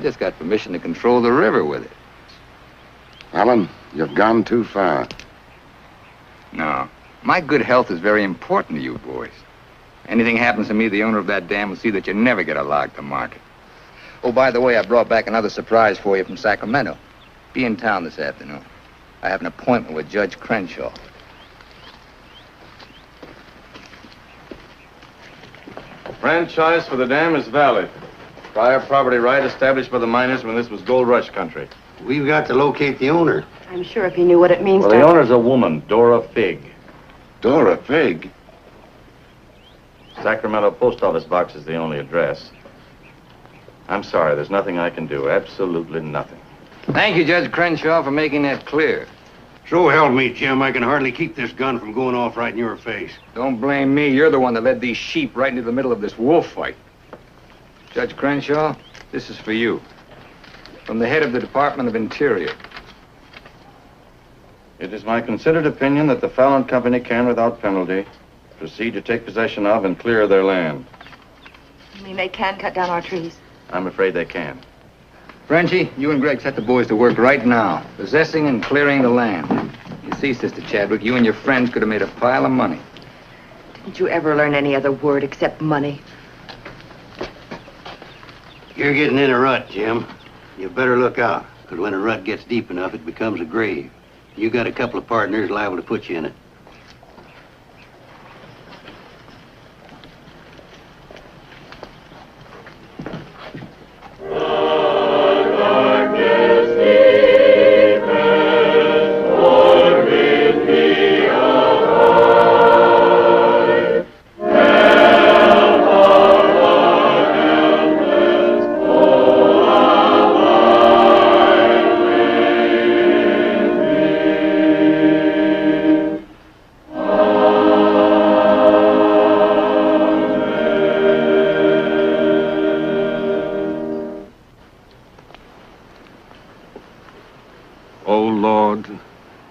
just got permission to control the river with it. Alan, you've gone too far. No. My good health is very important to you boys. Anything happens to me, the owner of that dam will see that you never get a log to market. Oh, by the way, I brought back another surprise for you from Sacramento. Be in town this afternoon. I have an appointment with Judge Crenshaw. Franchise for the dam is valid. Prior property right established by the miners when this was gold rush country. We've got to locate the owner. I'm sure if he knew what it means Well, to... the owner's a woman, Dora Fig. Dora Fig? Sacramento post office box is the only address. I'm sorry, there's nothing I can do. Absolutely nothing. Thank you, Judge Crenshaw, for making that clear. So help me, Jim. I can hardly keep this gun from going off right in your face. Don't blame me. You're the one that led these sheep right into the middle of this wolf fight. Judge Crenshaw, this is for you. From the head of the Department of Interior. It is my considered opinion that the Fallon Company can, without penalty, proceed to take possession of and clear their land. You mean they can cut down our trees? I'm afraid they can. Frenchy, you and Gregg set the boys to work right now, possessing and clearing the land. You see, Sister Chadwick, you and your friends could have made a pile of money. Didn't you ever learn any other word except money? You're getting in a rut, Jim. You better look out, because when a rut gets deep enough, it becomes a grave. You got a couple of partners liable to put you in it.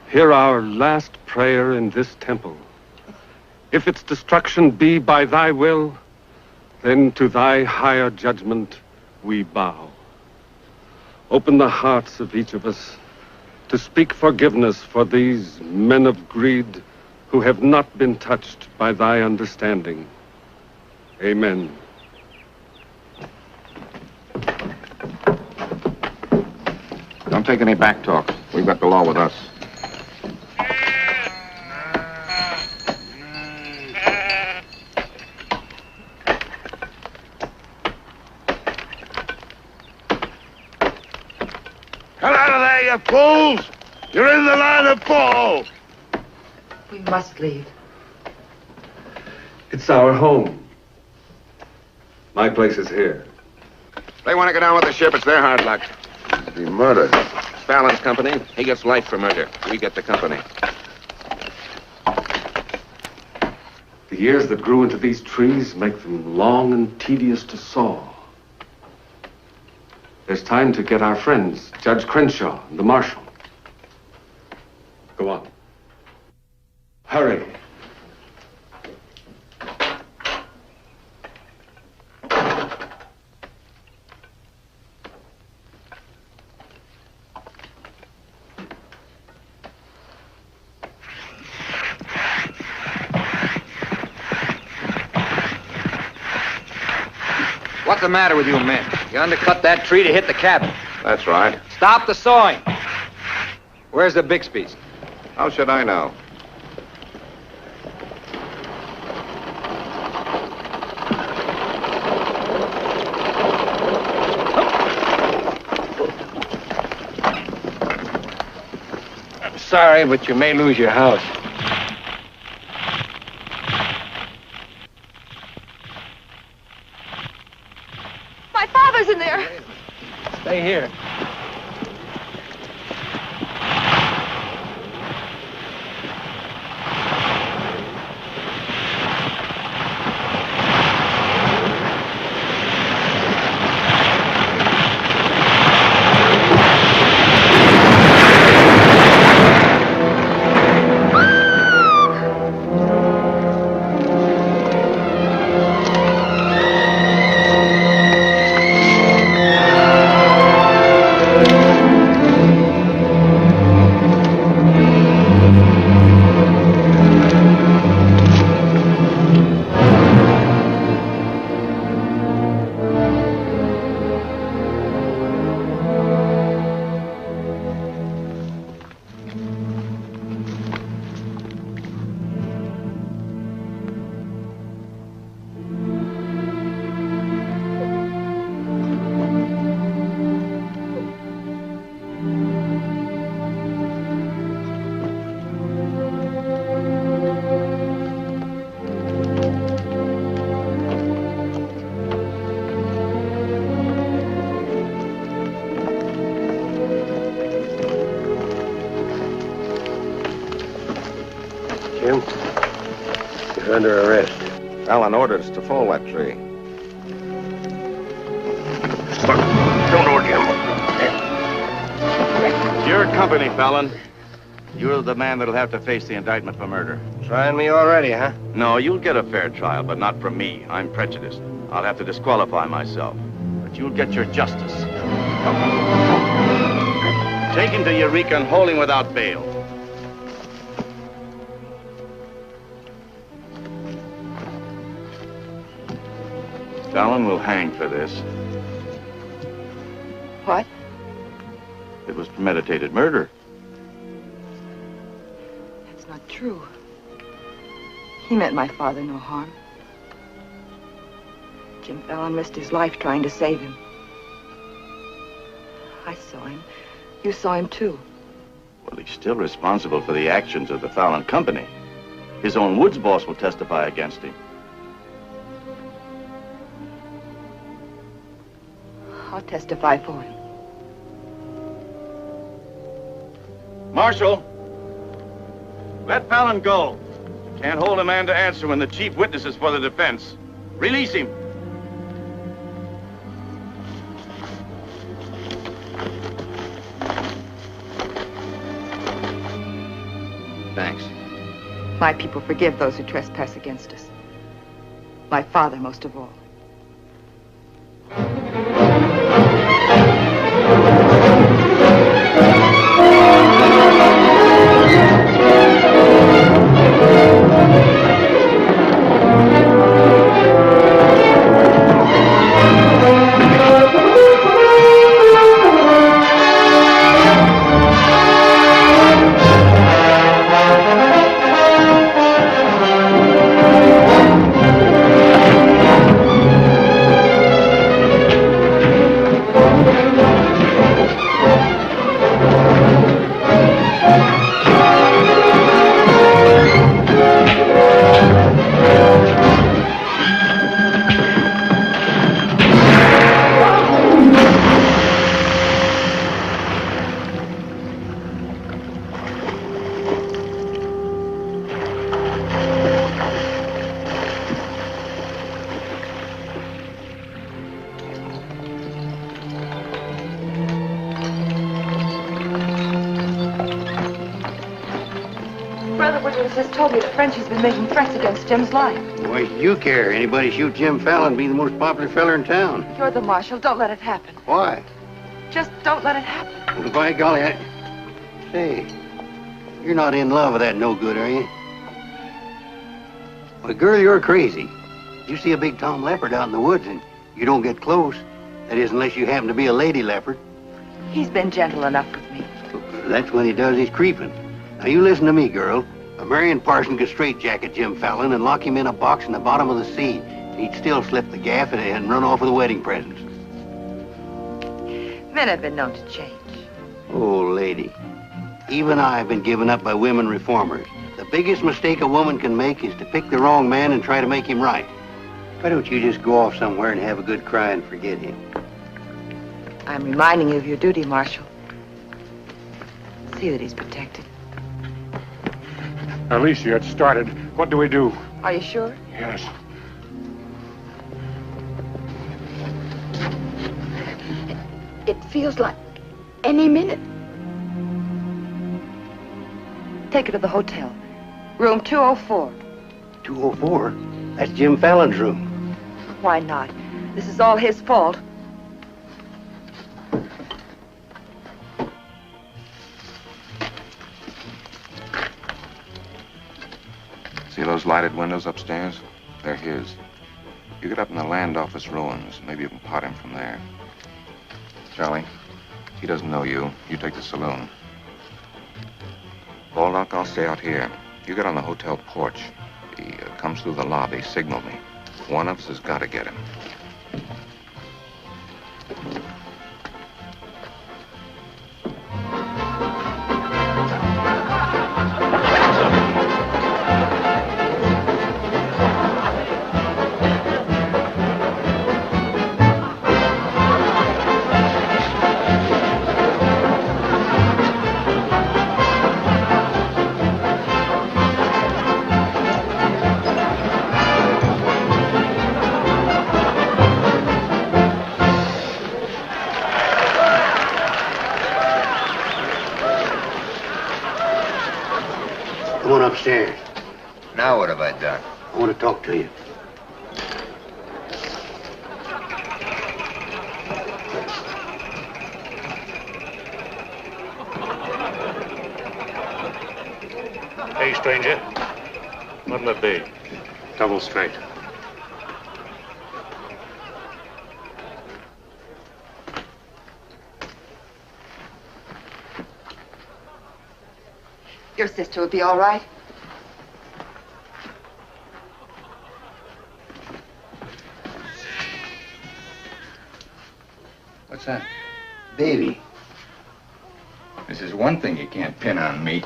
Hear our last prayer in this temple. If its destruction be by thy will, then to thy higher judgment we bow. Open the hearts of each of us to speak forgiveness for these men of greed who have not been touched by thy understanding. Amen. Don't take any back talk. We've got the law with us. Come out of there, you fools! You're in the line of fall! We must leave. It's our home. My place is here. They want to go down with the ship. It's their hard luck. Be murdered. Fallon's company. He gets life for murder. We get the company. The years that grew into these trees make them long and tedious to saw. There's time to get our friends, Judge Crenshaw and the marshal. Go on. Hurry. What's the matter with you men? You undercut that tree to hit the cabin. That's right. Stop the sawing. Where's the Bixbys? How should I know? I'm sorry, but you may lose your house. My father's in there. Stay here. You're under arrest. Fallon ordered us to fall that tree. Don't hold him. Your company, Fallon. You're the man that'll have to face the indictment for murder. Trying me already, huh? No, you'll get a fair trial, but not from me. I'm prejudiced. I'll have to disqualify myself. But you'll get your justice. Taken to Eureka and holding without bail. Fallon will hang for this. What? It was premeditated murder. That's not true. He meant my father no harm. Jim Fallon risked his life trying to save him. I saw him. You saw him, too. Well, he's still responsible for the actions of the Fallon Company. His own woods boss will testify against him. I'll testify for him. Marshal, let Fallon go. Can't hold a man to answer when the chief witness is for the defense. Release him. Thanks. My people forgive those who trespass against us. My father most of all. Has told me that Frenchy's been making threats against Jim's life. Why should you care? Anybody shoot Jim Fallon, be the most popular fella in town. You're the marshal. Don't let it happen. Why? Just don't let it happen. Well, by golly, Say, you're not in love with that no-good, are you? Well, girl, you're crazy. You see a big tom leopard out in the woods and you don't get close. That is, unless you happen to be a lady leopard. He's been gentle enough with me. That's when he does his creeping. Now, you listen to me, girl. A Marion Parson could straitjacket Jim Fallon and lock him in a box in the bottom of the sea. He'd still slip the gaff and run off with the wedding presents. Men have been known to change. Oh, lady. Even I've been given up by women reformers. The biggest mistake a woman can make is to pick the wrong man and try to make him right. Why don't you just go off somewhere and have a good cry and forget him? I'm reminding you of your duty, Marshal. See that he's protected. Alicia, it started. What do we do? Are you sure? Yes. It feels like any minute. Take her to the hotel. Room 204. 204? That's Jim Fallon's room. Why not? This is all his fault. See those lighted windows upstairs? They're his. You get up in the land office ruins. Maybe you can pot him from there. Charlie, he doesn't know you. You take the saloon. Baldock, I'll stay out here. You get on the hotel porch. He comes through the lobby. Signal me. One of us has got to get him. upstairs. Now what have I done? I want to talk to you. Hey, stranger. What'll it be? Double straight. Your sister will be all right. What's that? Baby. This is one thing you can't pin on me.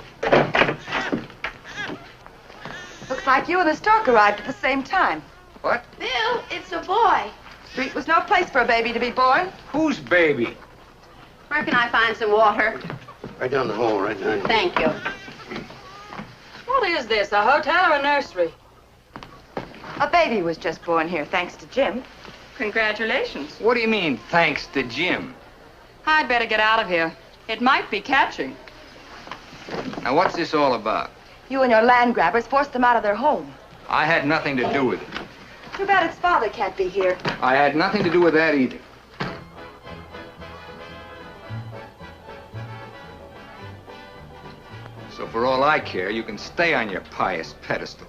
Looks like you and the stork arrived at the same time. What? Bill, it's a boy. Street was no place for a baby to be born. Whose baby? Where can I find some water? Right down the hall, right now. Thank you. What is this, a hotel or a nursery? A baby was just born here, thanks to Jim. Congratulations. What do you mean, thanks to Jim? I'd better get out of here. It might be catching. Now, what's this all about? You and your land grabbers forced them out of their home. I had nothing to do with it. Too bad its father can't be here. I had nothing to do with that either. So for all I care, you can stay on your pious pedestal.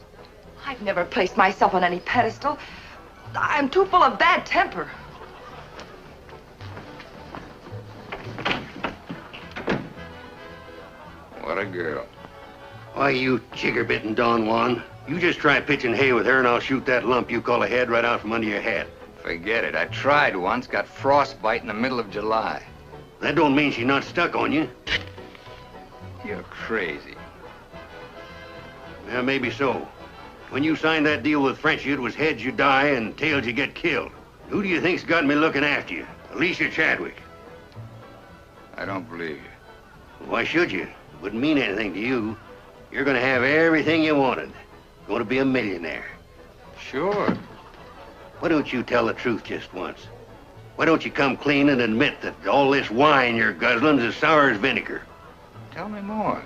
I've never placed myself on any pedestal. I'm too full of bad temper. What a girl. Why, you chigger-bitten Don Juan. You just try pitching hay with her and I'll shoot that lump you call a head right out from under your hat. Forget it. I tried once, got frostbite in the middle of July. That don't mean she's not stuck on you. You're crazy. Yeah, maybe so. When you signed that deal with Frenchy, it was heads you die and tails you get killed. Who do you think's got me looking after you? Alicia Chadwick. I don't believe you. Why should you? It wouldn't mean anything to you. You're gonna have everything you wanted. Going to be a millionaire. Sure. Why don't you tell the truth just once? Why don't you come clean and admit that all this wine you're guzzling's as sour as vinegar? Tell me more.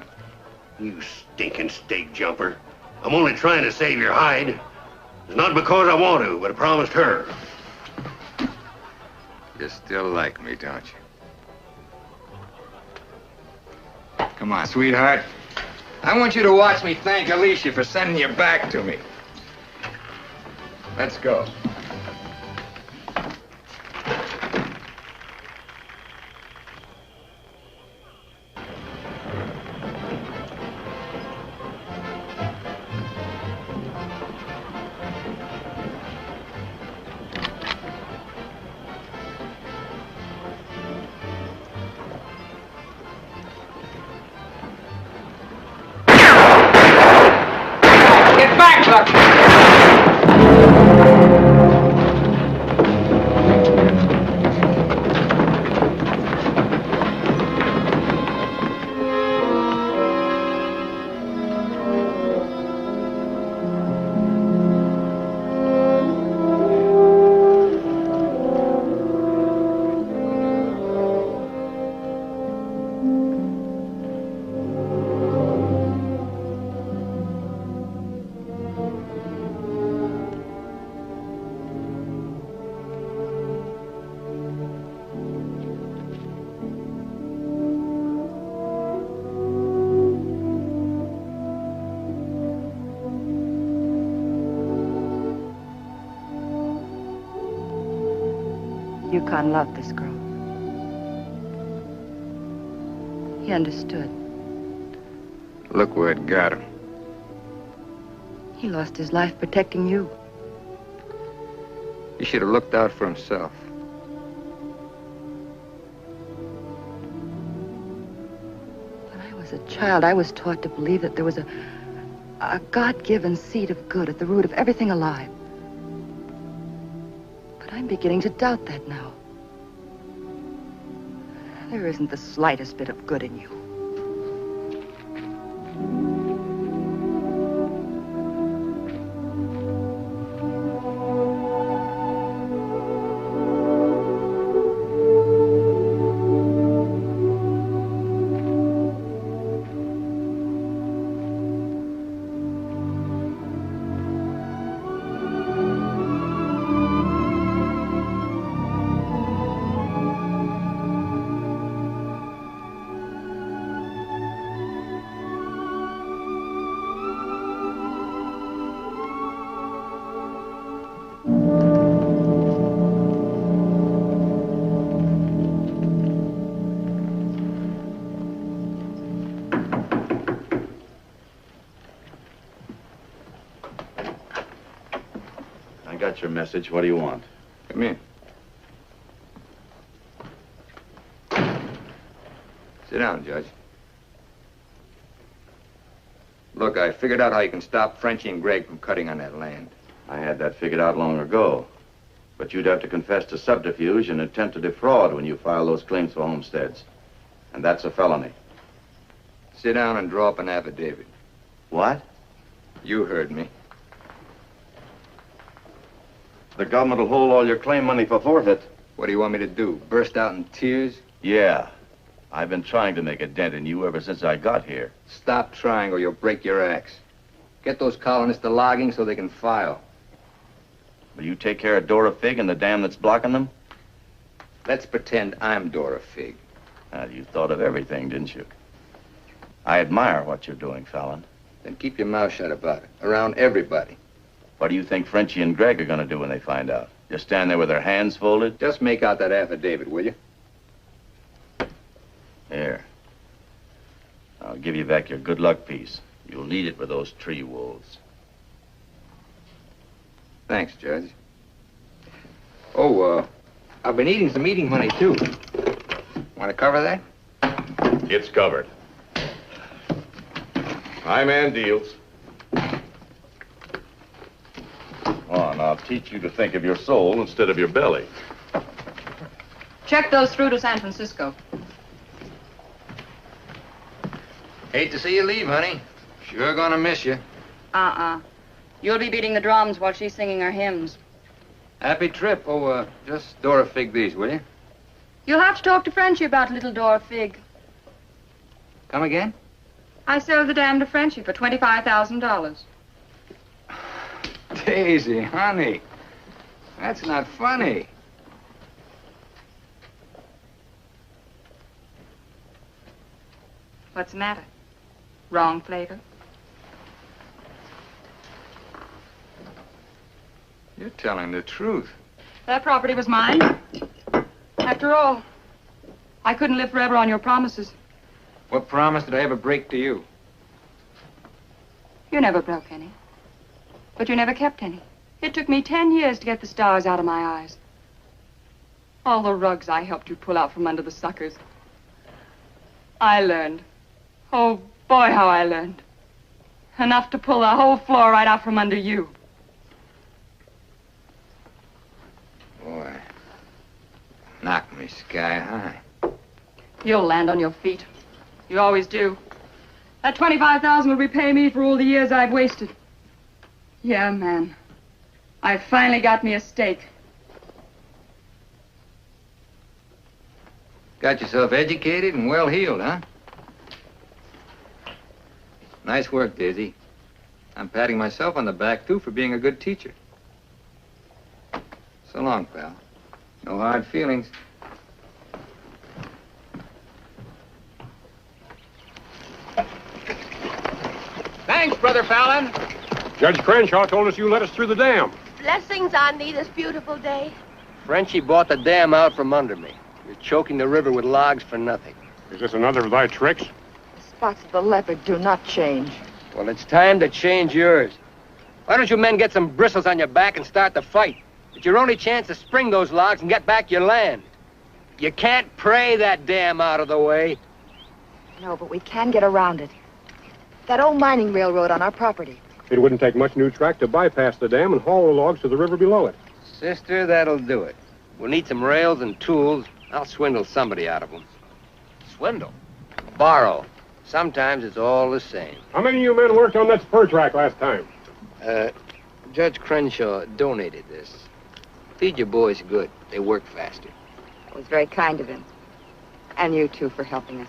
You stinking stake jumper. I'm only trying to save your hide. It's not because I want to, but I promised her. You still like me, don't you? Come on, sweetheart. I want you to watch me thank Alicia for sending you back to me. Let's go. Yukon loved this girl. He understood. Look where it got him. He lost his life protecting you. He should have looked out for himself. When I was a child, I was taught to believe that there was a God-given seed of good at the root of everything alive. But I'm beginning to doubt that now. There isn't the slightest bit of good in you. got your message. What do you want? Come in. Sit down, Judge. Look, I figured out how you can stop Frenchy and Gregg from cutting on that land. I had that figured out long ago. But you'd have to confess to subterfuge and attempt to defraud when you file those claims for homesteads. And that's a felony. Sit down and draw up an affidavit. What? You heard me. The government will hold all your claim money for forfeit. What do you want me to do? Burst out in tears? Yeah. I've been trying to make a dent in you ever since I got here. Stop trying or you'll break your axe. Get those colonists to logging so they can file. Will you take care of Dora Fig and the dam that's blocking them? Let's pretend I'm Dora Fig. You thought of everything, didn't you? I admire what you're doing, Fallon. Then keep your mouth shut about it. Around everybody. What do you think Frenchy and Gregg are going to do when they find out? Just stand there with their hands folded? Just make out that affidavit, will you? Here. I'll give you back your good luck piece. You'll need it with those tree wolves. Thanks, Judge. Oh, I've been eating some eating money, too. Want to cover that? It's covered. High man deals. On, I'll teach you to think of your soul instead of your belly. Check those through to San Francisco. Hate to see you leave, honey. Sure gonna miss you. You'll be beating the drums while she's singing her hymns. Happy trip. Oh, just Dora Fig these, will you? You'll have to talk to Frenchy about little Dora Fig. Come again? I sold the dam to Frenchy for $25,000. Daisy, honey. That's not funny. What's the matter? Wrong flavor? You're telling the truth. That property was mine. After all, I couldn't live forever on your promises. What promise did I ever break to you? You never broke any. But you never kept any. It took me 10 years to get the stars out of my eyes. All the rugs I helped you pull out from under the suckers. I learned. Oh, boy, how I learned. Enough to pull the whole floor right out from under you. Boy, knocked me sky high. You'll land on your feet. You always do. That $25,000 will repay me for all the years I've wasted. Yeah, man. I finally got me a stake. Got yourself educated and well-heeled, huh? Nice work, Daisy. I'm patting myself on the back, too, for being a good teacher. So long, pal. No hard feelings. Thanks, Brother Fallon. Judge Crenshaw told us you let us through the dam. Blessings on thee this beautiful day. Frenchy bought the dam out from under me. You're choking the river with logs for nothing. Is this another of thy tricks? The spots of the leopard do not change. Well, it's time to change yours. Why don't you men get some bristles on your back and start the fight? It's your only chance to spring those logs and get back your land. You can't pray that dam out of the way. No, but we can get around it. That old mining railroad on our property. It wouldn't take much new track to bypass the dam and haul the logs to the river below it. Sister, that'll do it. We'll need some rails and tools. I'll swindle somebody out of them. Swindle? Borrow. Sometimes it's all the same. How many of you men worked on that spur track last time? Judge Crenshaw donated this. Feed your boys good. They work faster. It was very kind of him. And you, too, for helping us.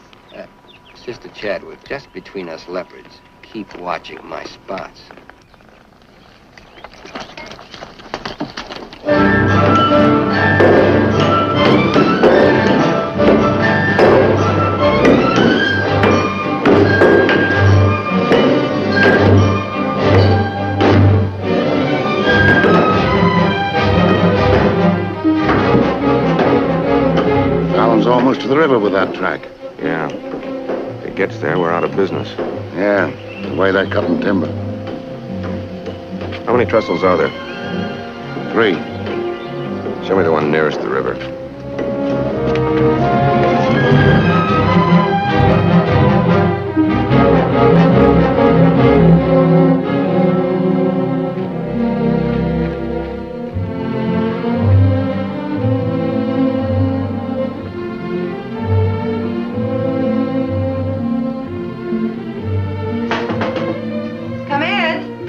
Sister Chadwick, just between us leopards, keep watching my spots. Fallon's almost to the river with that track. Yeah. If it gets there, we're out of business. Yeah, the way they're cutting timber. How many trestles are there? 3. Show me the one nearest the river. Come in.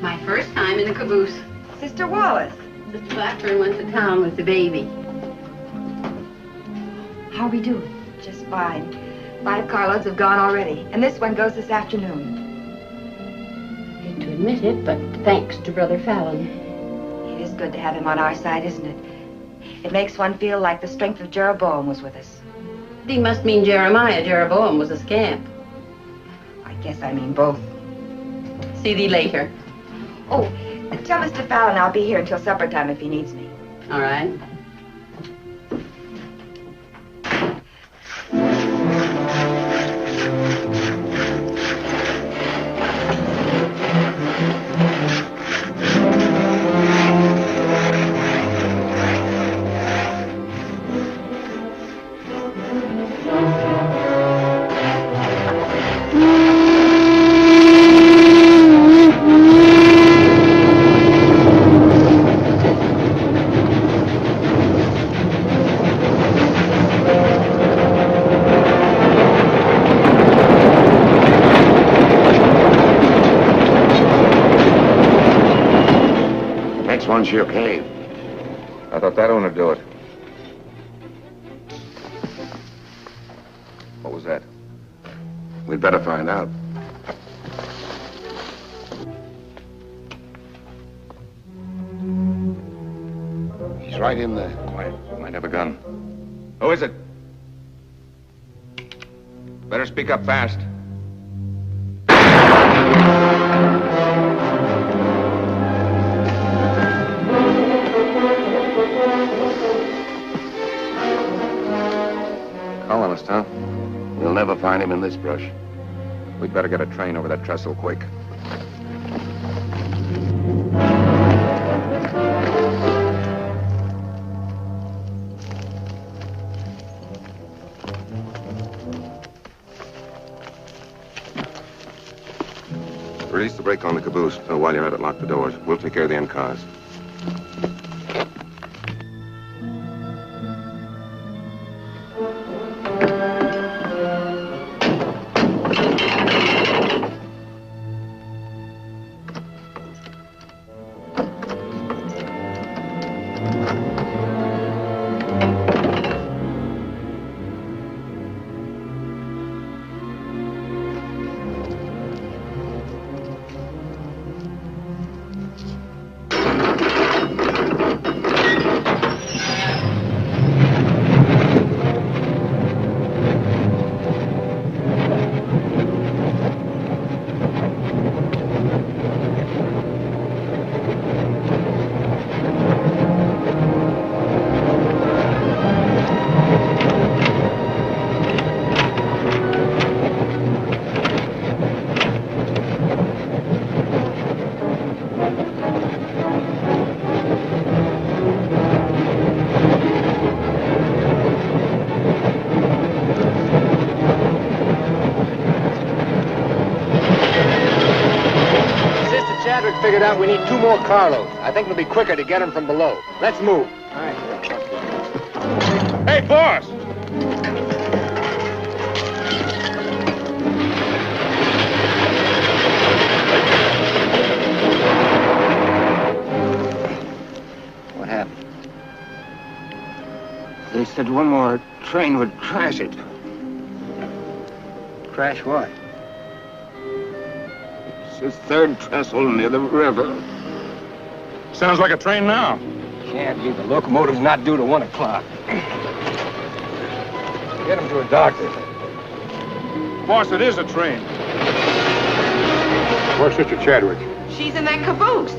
My first time in a caboose. Sister Wallace. Sister Blackburn went to town with the baby. How are we doing? Just fine. 5 carloads have gone already, and this one goes this afternoon. Hate to admit it, but thanks to Brother Fallon. It is good to have him on our side, isn't it? It makes one feel like the strength of Jeroboam was with us. He must mean Jeremiah. Jeroboam was a scamp. I guess I mean both. See thee later. Oh, tell Mr. Fallon I'll be here until supper time if he needs me. All right. One's your cave. I thought that one would do it. What was that? We'd better find out. He's right in there. Quiet. Might have a gun. Who is it? Better speak up fast. Colonist, huh? We'll never find him in this brush. We'd better get a train over that trestle quick. Release the brake on the caboose. While you're at it, lock the doors. We'll take care of the end cars. Figured out we need 2 more carloads. I think it'll be quicker to get them from below. Let's move. All right. Hey, boss! What happened? They said one more train would crash it. Crash what? The 3rd trestle near the river. Sounds like a train now. Can't be. The locomotive's not due to 1 o'clock. Get him to a doctor. Boss, it is a train. Where's Sister Chadwick? She's in that caboose.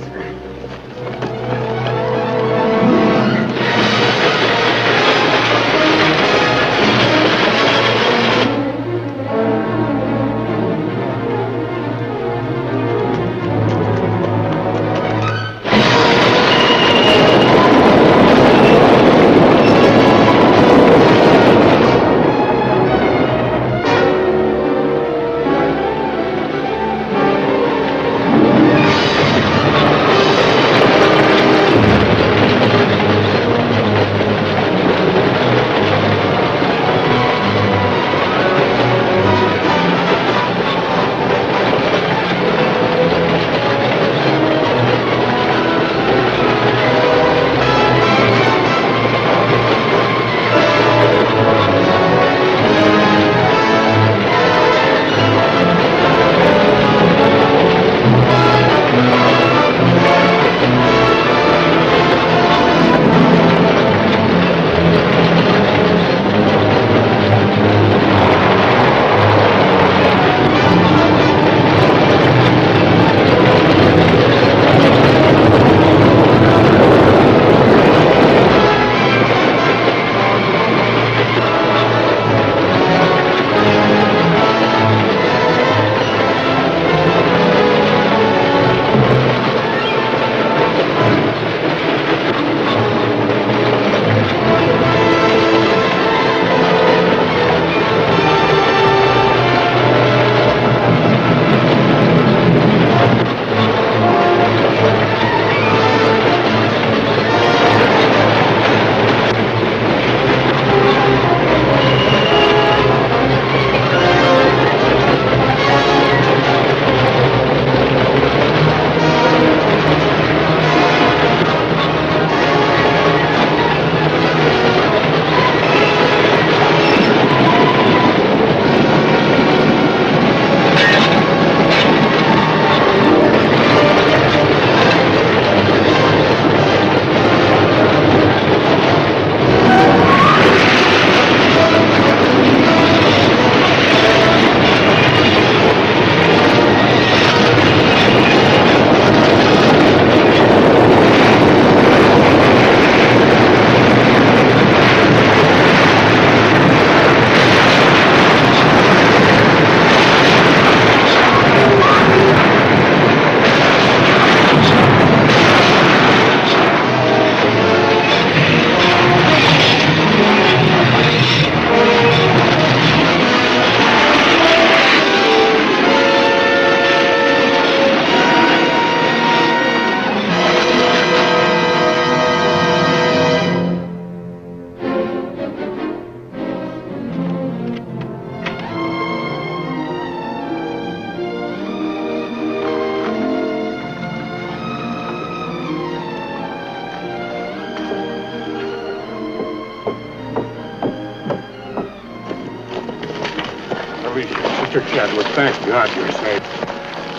Mr. Chadwick, thank God you're safe.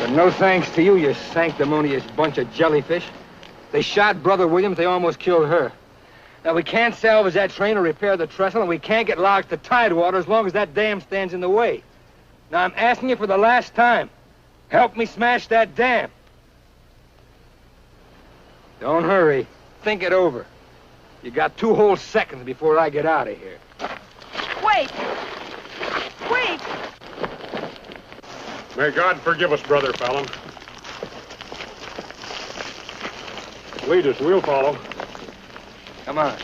But no thanks to you, you sanctimonious bunch of jellyfish. They shot Brother Williams, they almost killed her. Now, we can't salvage that train or repair the trestle, and we can't get logs to Tidewater as long as that dam stands in the way. Now, I'm asking you for the last time. Help me smash that dam. Don't hurry. Think it over. You got 2 whole seconds before I get out of here. Wait! Wait! May God forgive us, Brother Fallon. Lead us, we'll follow. Come on.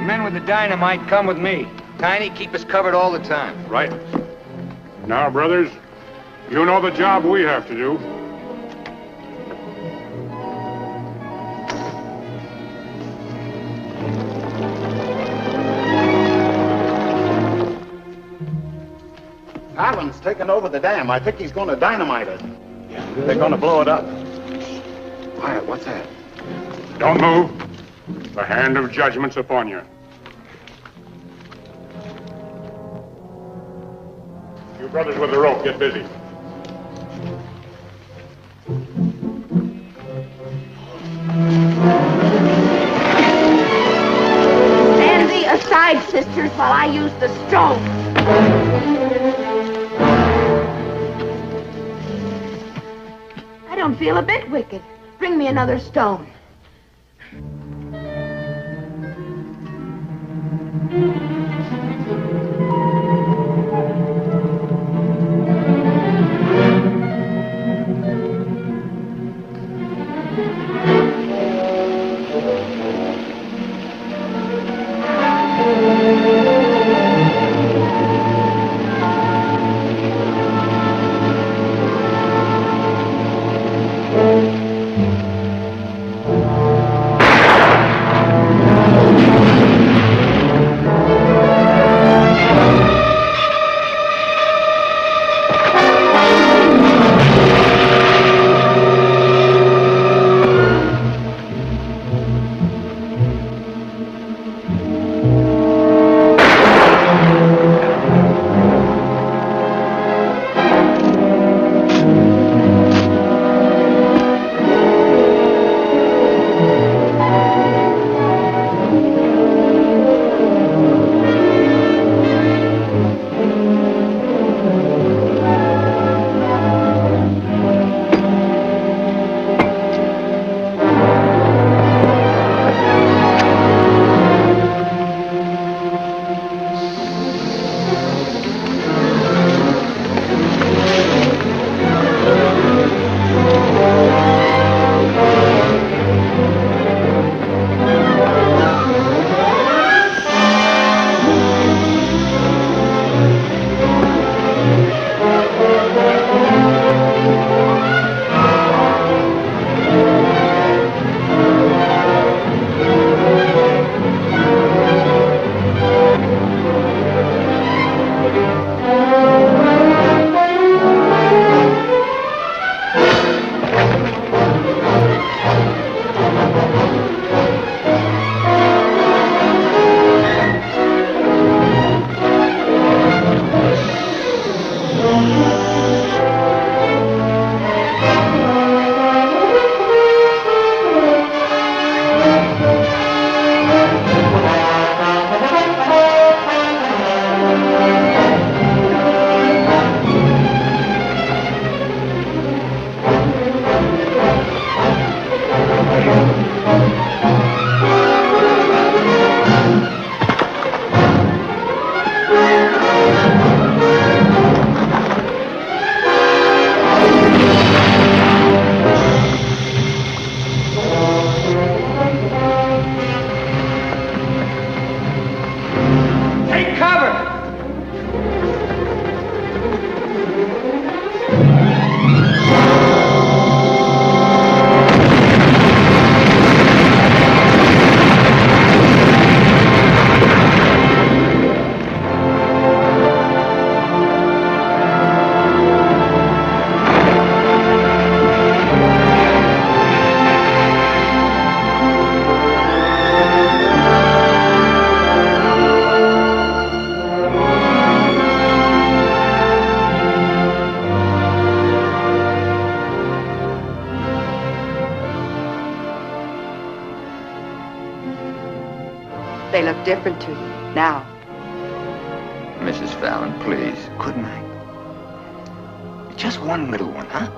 Men with the dynamite, come with me. Tiny, keep us covered all the time. Right. Now, brothers, you know the job we have to do. Fallon's taken over the dam. I think he's going to dynamite it. They're going to blow it up. Quiet, what's that? Don't move. The hand of judgment's upon you. You brothers with the rope, get busy. Stand thee aside, sisters, while I use the stone. I don't feel a bit wicked. Bring me another stone. They look different to you now. Mrs. Fallon, please. Good night. Just one little one, huh?